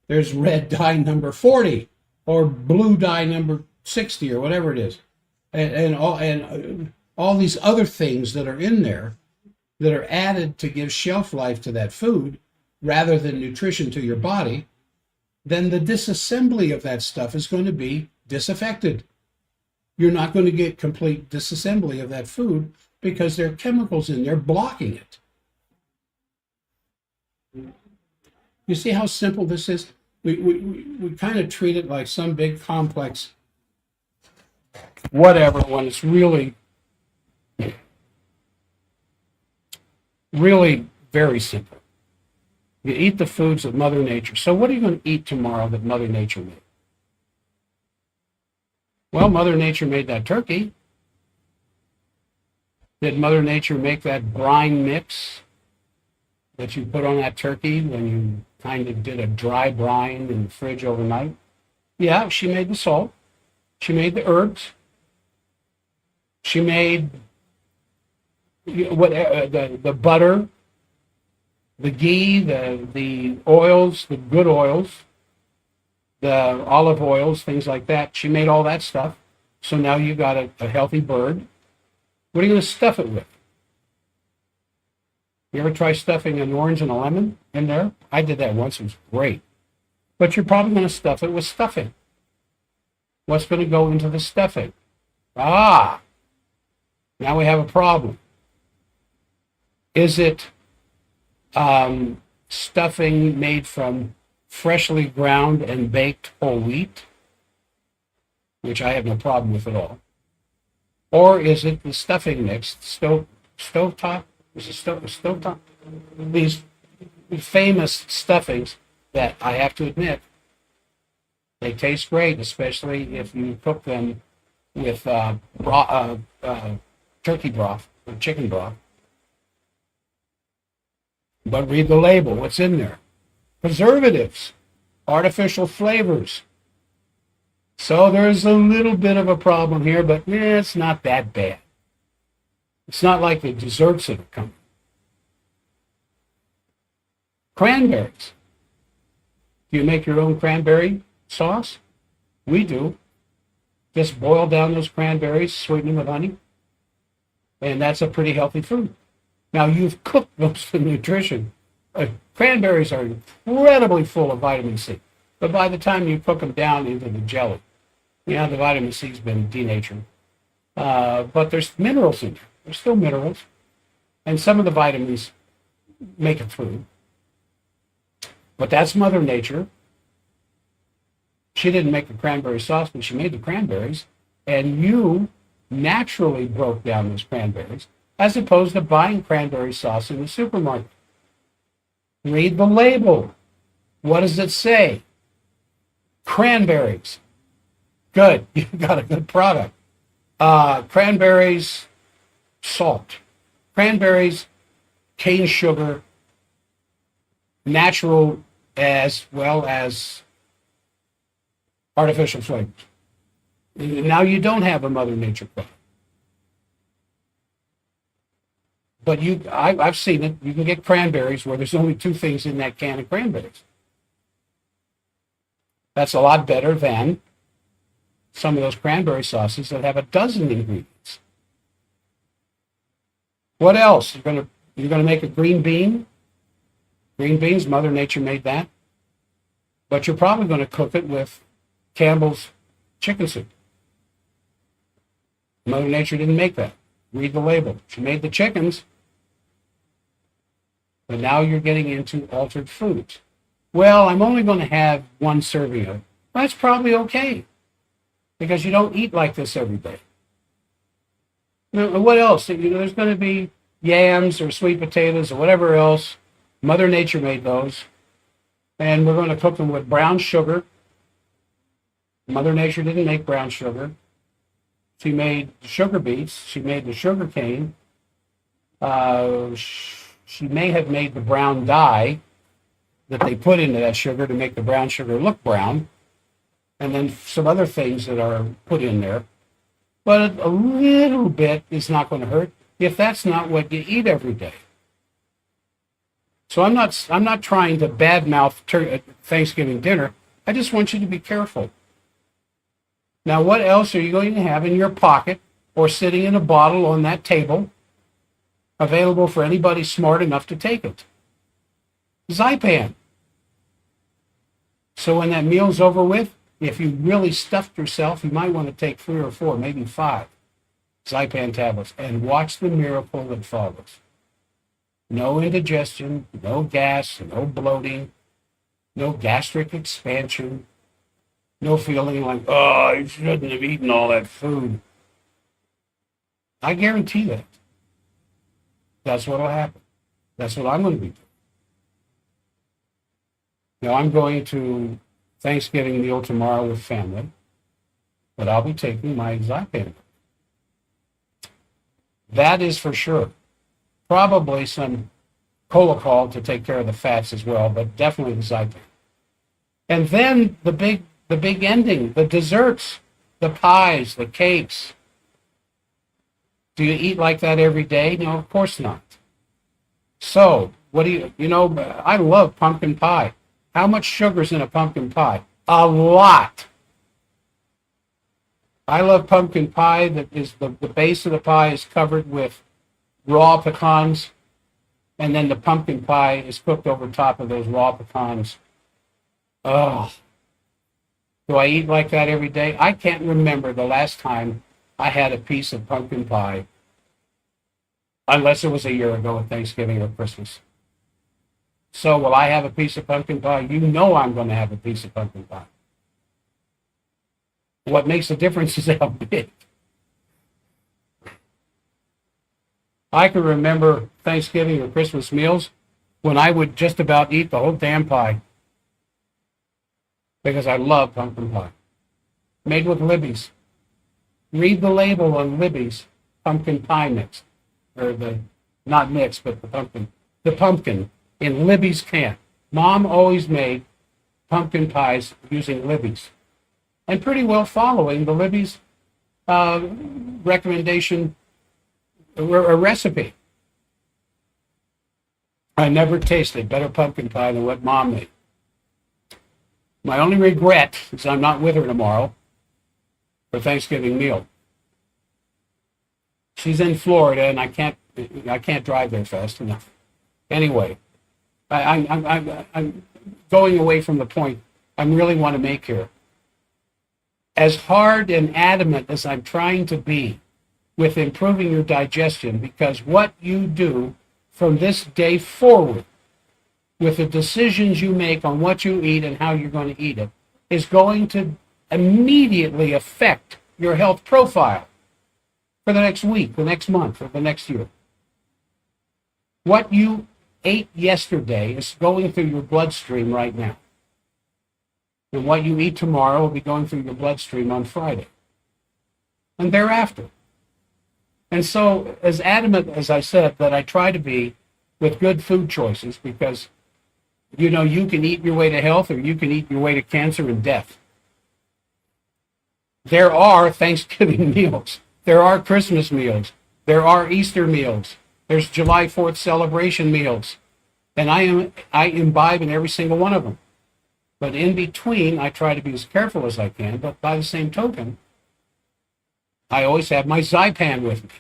there's red dye number 40 or blue dye number 60 or whatever it is, and all these other things that are in there that are added to give shelf life to that food rather than nutrition to your body, then the disassembly of that stuff is going to be disaffected. You're not going to get complete disassembly of that food because there are chemicals in there blocking it. You see how simple this is? We kind of treat it like some big complex whatever when it's really, really very simple. You eat the foods of Mother Nature. So what are you going to eat tomorrow that Mother Nature made? Well, Mother Nature made that turkey. Did Mother Nature make that brine mix that you put on that turkey when you kind of did a dry brine in the fridge overnight? Yeah, she made the salt. She made the herbs. She made the butter, the ghee, the oils, the good oils, the olive oils, things like that. She made all that stuff. So now you got a healthy bird. What are you going to stuff it with? You ever try stuffing an orange and a lemon in there? I did that once. It was great. But you're probably going to stuff it with stuffing. What's going to go into the stuffing? Ah, now we have a problem. Is it stuffing made from freshly ground and baked whole wheat, which I have no problem with at all? Or is it the stuffing mix, stovetop? Is it stovetop? These famous stuffings that I have to admit, they taste great, especially if you cook them with turkey broth or chicken broth. But read the label, what's in there? Preservatives, artificial flavors. So there's a little bit of a problem here, but it's not that bad. It's not like the desserts that are coming. Cranberries. Do you make your own cranberry sauce? We do. Just boil down those cranberries, sweeten them with honey, and that's a pretty healthy food. Now, you've cooked those for nutrition. Cranberries are incredibly full of vitamin C, but by the time you cook them down into the jelly, the vitamin C's been denatured. But there's minerals in there. There's still minerals, and some of the vitamins make it through. But that's Mother Nature. She didn't make the cranberry sauce, but she made the cranberries, and you naturally broke down those cranberries, as opposed to buying cranberry sauce in the supermarket. Read the label. What does it say? Cranberries. Good. You've got a good product. Cranberries, salt. Cranberries, cane sugar, natural as well as artificial flavors. Now you don't have a Mother Nature product. But I've seen it. You can get cranberries where there's only 2 things in that can of cranberries. That's a lot better than some of those cranberry sauces that have a dozen ingredients. What else? You're gonna make a green bean? Green beans, Mother Nature made that. But you're probably going to cook it with Campbell's chicken soup. Mother Nature didn't make that. Read the label. She made the chickens. But now you're getting into altered foods. Well, I'm only going to have 1 serving of it. That's probably okay, because you don't eat like this every day. What else? There's going to be yams or sweet potatoes or whatever else. Mother Nature made those. And we're going to cook them with brown sugar. Mother Nature didn't make brown sugar. She made the sugar beets. She made the sugar cane. She may have made the brown dye that they put into that sugar to make the brown sugar look brown. And then some other things that are put in there. But a little bit is not going to hurt if that's not what you eat every day. So I'm not trying to badmouth Thanksgiving dinner. I just want you to be careful. Now, what else are you going to have in your pocket or sitting in a bottle on that table available for anybody smart enough to take it? Zypan. So when that meal's over with, if you really stuffed yourself, you might want to take 3 or 4, maybe 5. Zypan tablets, and watch the miracle that follows. No indigestion, no gas, no bloating, no gastric expansion, no feeling like, oh, I shouldn't have eaten all that food. I guarantee that. That's what will happen. That's what I'm going to be doing. Now, I'm going to Thanksgiving meal tomorrow with family, but I'll be taking my Zypan. That is for sure. Probably some Colacol to take care of the fats as well, but definitely the Zypan. And then the big ending, the desserts, the pies, the cakes. Do you eat like that every day? No, of course not. So, what do you know, I love pumpkin pie. How much sugar's in a pumpkin pie? A lot. I love pumpkin pie that is the base of the pie is covered with raw pecans, and then the pumpkin pie is cooked over top of those raw pecans. Oh, do I eat like that every day? I can't remember the last time I had a piece of pumpkin pie, unless it was a year ago at Thanksgiving or Christmas. So will I have a piece of pumpkin pie? You know I'm going to have a piece of pumpkin pie. What makes a difference is how big. I can remember Thanksgiving or Christmas meals when I would just about eat the whole damn pie because I love pumpkin pie. Made with Libby's. Read the label on Libby's pumpkin pie mix. Or the, not mix, but the pumpkin. The pumpkin in Libby's can. Mom always made pumpkin pies using Libby's. And pretty well following the Libby's recommendation or recipe. I never tasted better pumpkin pie than what Mom made. My only regret is I'm not with her tomorrow for Thanksgiving meal. She's in Florida, and I can't drive there fast enough. Anyway, I'm going away from the point I really want to make here. As hard and adamant as I'm trying to be with improving your digestion, because what you do from this day forward with the decisions you make on what you eat and how you're going to eat it is going to immediately affect your health profile for the next week, the next month, or the next year. What you ate yesterday is going through your bloodstream right now. And what you eat tomorrow will be going through your bloodstream on Friday and thereafter. And so, as adamant as I said that I try to be with good food choices, because you know you can eat your way to health or you can eat your way to cancer and death. There are Thanksgiving meals. There are Christmas meals. There are Easter meals. There's July 4th celebration meals. And I imbibe in every single one of them. But in between, I try to be as careful as I can. But by the same token, I always have my Zypan with me.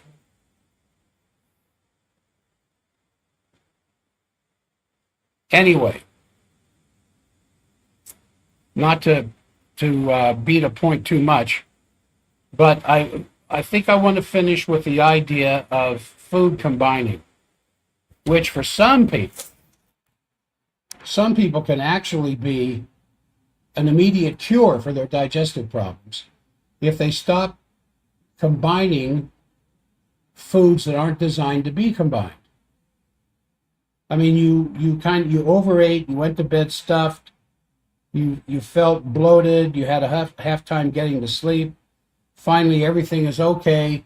Anyway, not to beat a point too much, but I think I want to finish with the idea of food combining, which for some people can actually be an immediate cure for their digestive problems if they stop combining foods that aren't designed to be combined. I mean, you overate, you went to bed stuffed, you felt bloated, you had a half time getting to sleep. Finally, everything is okay,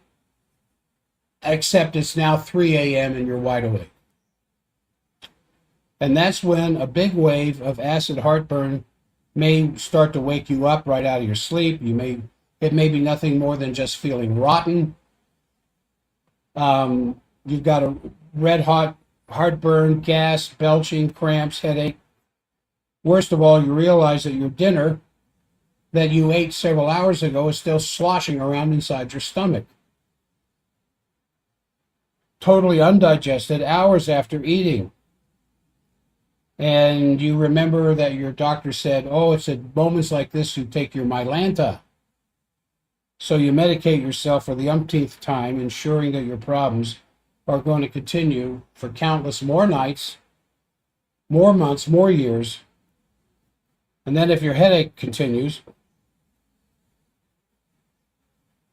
except it's now 3 a.m. and you're wide awake. And that's when a big wave of acid heartburn may start to wake you up right out of your sleep. It may be nothing more than just feeling rotten. You've got a red hot heartburn, gas, belching, cramps, headache. Worst of all, you realize that your dinner that you ate several hours ago is still sloshing around inside your stomach. Totally undigested hours after eating. And you remember that your doctor said, oh, it's at moments like this you take your Mylanta. So you medicate yourself for the umpteenth time, ensuring that your problems are going to continue for countless more nights, more months, more years. And then if your headache continues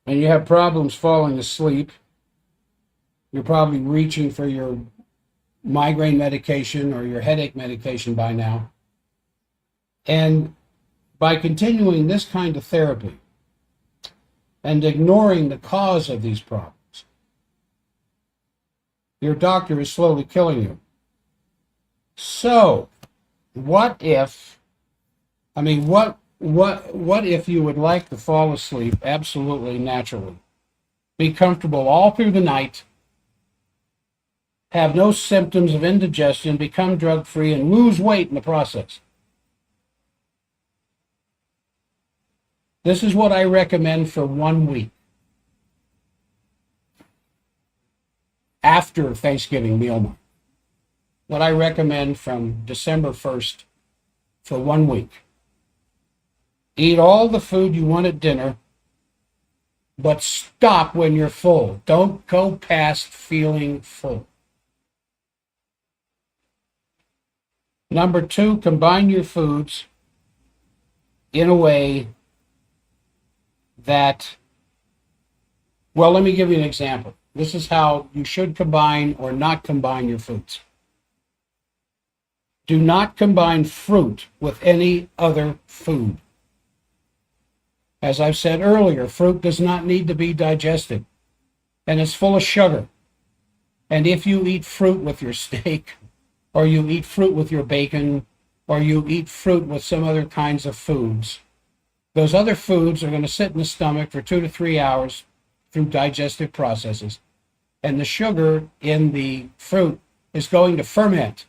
and you have problems falling asleep, you're probably reaching for your migraine medication or your headache medication by now. And by continuing this kind of therapy and ignoring the cause of these problems, your doctor is slowly killing you. So, what if you would like to fall asleep absolutely naturally, be comfortable all through the night, have no symptoms of indigestion, become drug-free, and lose weight in the process? This is what I recommend for 1 week after Thanksgiving meal month. What I recommend from December 1st for 1 week. Eat all the food you want at dinner, but stop when you're full. Don't go past feeling full. Number 2, combine your foods in a way that, well, let me give you an example. This is how you should combine or not combine your foods. Do not combine fruit with any other food. As I've said earlier, fruit does not need to be digested, and it's full of sugar. And if you eat fruit with your steak, or you eat fruit with your bacon, or you eat fruit with some other kinds of foods, those other foods are going to sit in the stomach for 2 to 3 hours through digestive processes, and the sugar in the fruit is going to ferment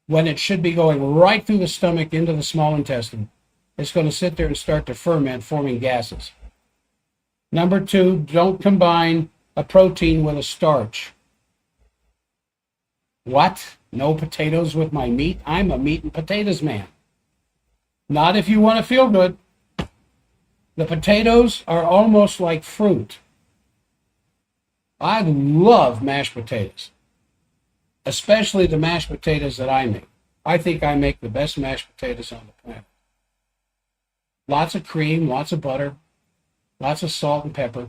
when it should be going right through the stomach into the small intestine. It's going to sit there and start to ferment, forming gases. Number 2, don't combine a protein with a starch. What? No potatoes with my meat? I'm a meat and potatoes man. Not if you want to feel good. The potatoes are almost like fruit. I love mashed potatoes, especially the mashed potatoes that I make. I think I make the best mashed potatoes on the planet. Lots of cream, lots of butter, lots of salt and pepper,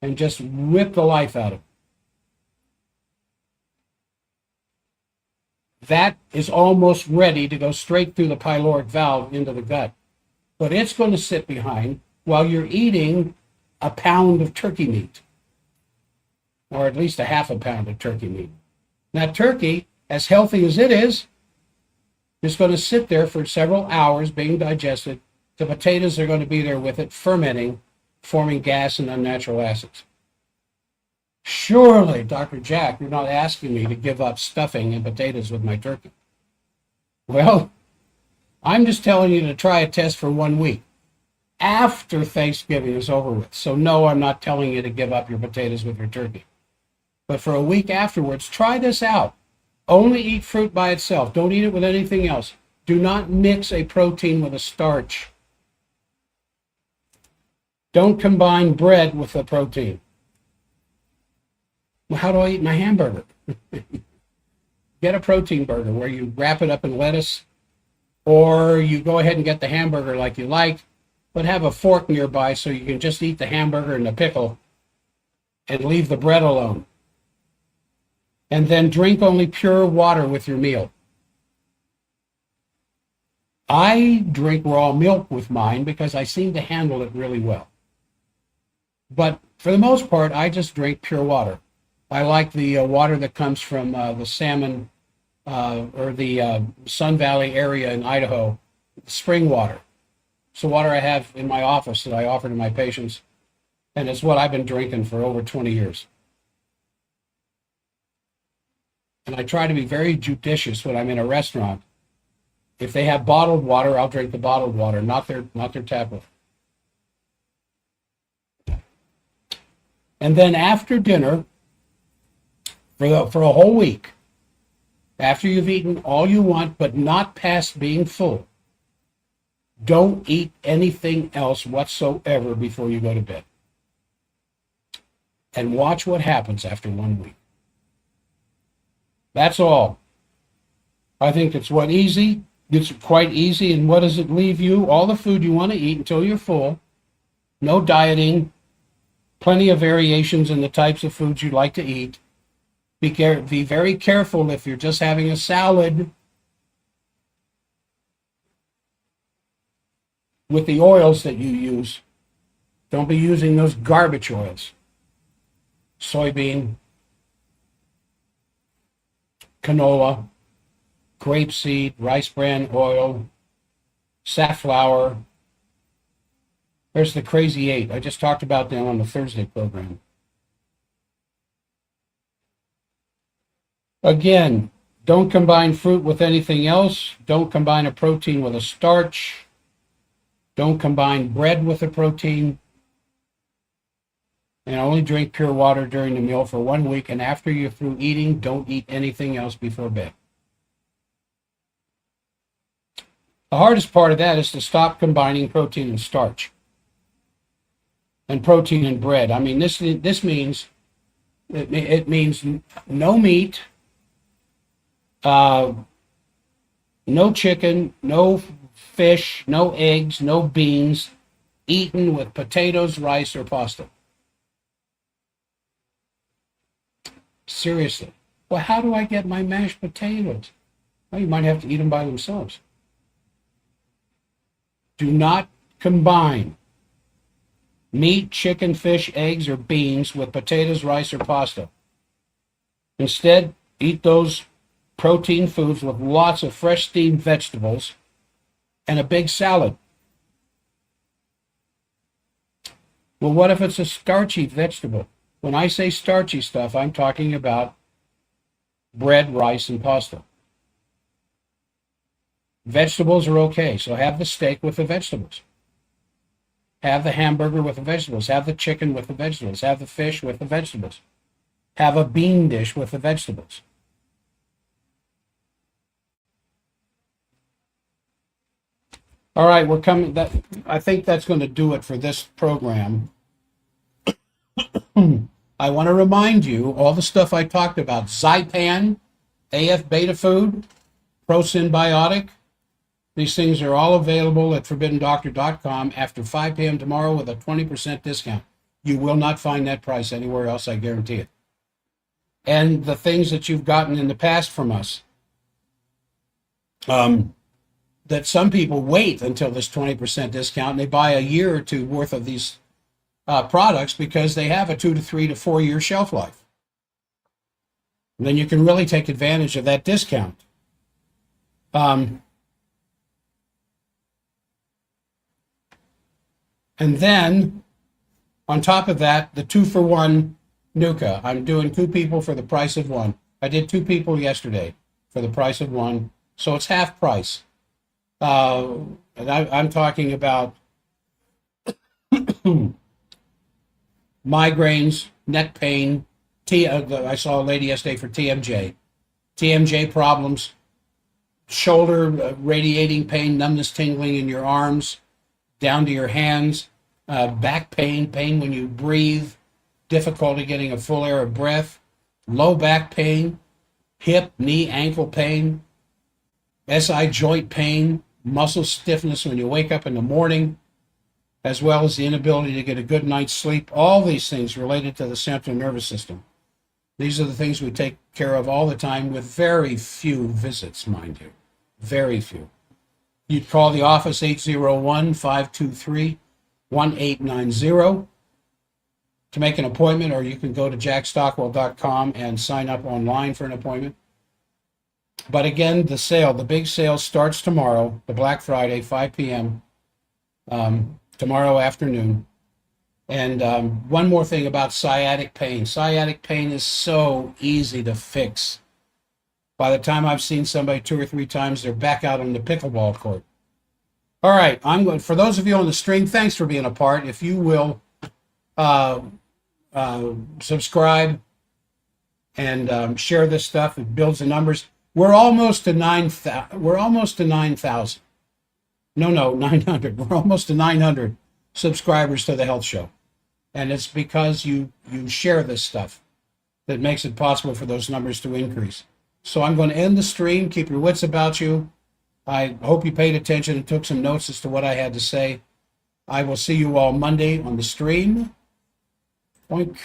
and just whip the life out of it. That is almost ready to go straight through the pyloric valve into the gut. But it's going to sit behind while you're eating a pound of turkey meat, or at least a half a pound of turkey meat. Now, turkey, as healthy as it is going to sit there for several hours being digested. The potatoes are going to be there with it, fermenting, forming gas and unnatural acids. Surely, Dr. Jack, you're not asking me to give up stuffing and potatoes with my turkey. Well, I'm just telling you to try a test for 1 week after Thanksgiving is over with. So no, I'm not telling you to give up your potatoes with your turkey. But for a week afterwards, try this out. Only eat fruit by itself. Don't eat it with anything else. Do not mix a protein with a starch. Don't combine bread with a protein. Well, how do I eat my hamburger? Get a protein burger where you wrap it up in lettuce, or you go ahead and get the hamburger like you like, but have a fork nearby so you can just eat the hamburger and the pickle and leave the bread alone. And then drink only pure water with your meal. I drink raw milk with mine because I seem to handle it really well. But for the most part, I just drink pure water. I like the water that comes from the salmon or the Sun Valley area in Idaho, spring water. It's the water I have in my office that I offer to my patients, and it's what I've been drinking for over 20 years. And I try to be very judicious when I'm in a restaurant. If they have bottled water, I'll drink the bottled water, not their tap water. And then after dinner, for a whole week, after you've eaten all you want, but not past being full, Don't eat anything else whatsoever before you go to bed. And watch what happens after 1 week. That's all. I think it's quite easy. And what does it leave you? All the food you want to eat until you're full. No dieting. Plenty of variations in the types of foods you like to eat. Be very careful if you're just having a salad with the oils that you use. Don't be using those garbage oils. Soybean, canola, grapeseed, rice bran oil, safflower. There's the Crazy Eight. I just talked about them on the Thursday program. Again, don't combine fruit with anything else. Don't combine a protein with a starch. Don't combine bread with a protein. And only drink pure water during the meal for 1 week. And after you're through eating, don't eat anything else before bed. The hardest part of that is to stop combining protein and starch. And protein and bread. I mean, this means it means no meat, no chicken, no fish, no eggs, no beans, eaten with potatoes, rice, or pasta. Seriously. Well, how do I get my mashed potatoes? Well, you might have to eat them by themselves. Do not combine meat, chicken, fish, eggs, or beans with potatoes, rice, or pasta. Instead, eat those protein foods with lots of fresh steamed vegetables and a big salad. Well, what if it's a starchy vegetable? When I say starchy stuff, I'm talking about bread, rice, and pasta. Vegetables are okay, so have the steak with the vegetables. Have the hamburger with the vegetables. Have the chicken with the vegetables. Have the fish with the vegetables. Have a bean dish with the vegetables. All right, we're coming. I think that's going to do it for this program. I want to remind you all the stuff I talked about: Zypan, AF Beta Food, ProSynbiotic. These things are all available at ForbiddenDoctor.com after 5 p.m. tomorrow with a 20% discount. You will not find that price anywhere else, I guarantee it. And the things that you've gotten in the past from us, that some people wait until this 20% discount and they buy a year or two worth of these products because they have a 2 to 3 to 4 year shelf life. And then you can really take advantage of that discount. And then, on top of that, the 2-for-1 Nuka. I'm doing 2 people for the price of 1. I did 2 people yesterday for the price of 1, so it's half price. And I'm talking about migraines, neck pain. I saw a lady yesterday for TMJ problems, shoulder radiating pain, numbness, tingling in your arms, down to your hands, back pain when you breathe, difficulty getting a full air of breath, low back pain, hip, knee, ankle pain, SI joint pain, muscle stiffness when you wake up in the morning, as well as the inability to get a good night's sleep. All these things related to the central nervous system. These are the things we take care of all the time with very few visits, mind you. Very few. You'd call the office 801-523-1890 to make an appointment, or you can go to jackstockwell.com and sign up online for an appointment. But again, the big sale starts tomorrow, the Black Friday, 5 p.m., tomorrow afternoon. And one more thing about sciatic pain. Sciatic pain is so easy to fix. By the time I've seen somebody 2 or 3 times, they're back out on the pickleball court. All right, for those of you on the stream, thanks for being a part. If you will subscribe and share this stuff, it builds the numbers. We're almost to 9,000. No, 900. We're almost to 900 subscribers to the health show. And it's because you share this stuff that makes it possible for those numbers to increase. So I'm going to end the stream. Keep your wits about you. I hope you paid attention and took some notes as to what I had to say. I will see you all Monday on the stream. Oink.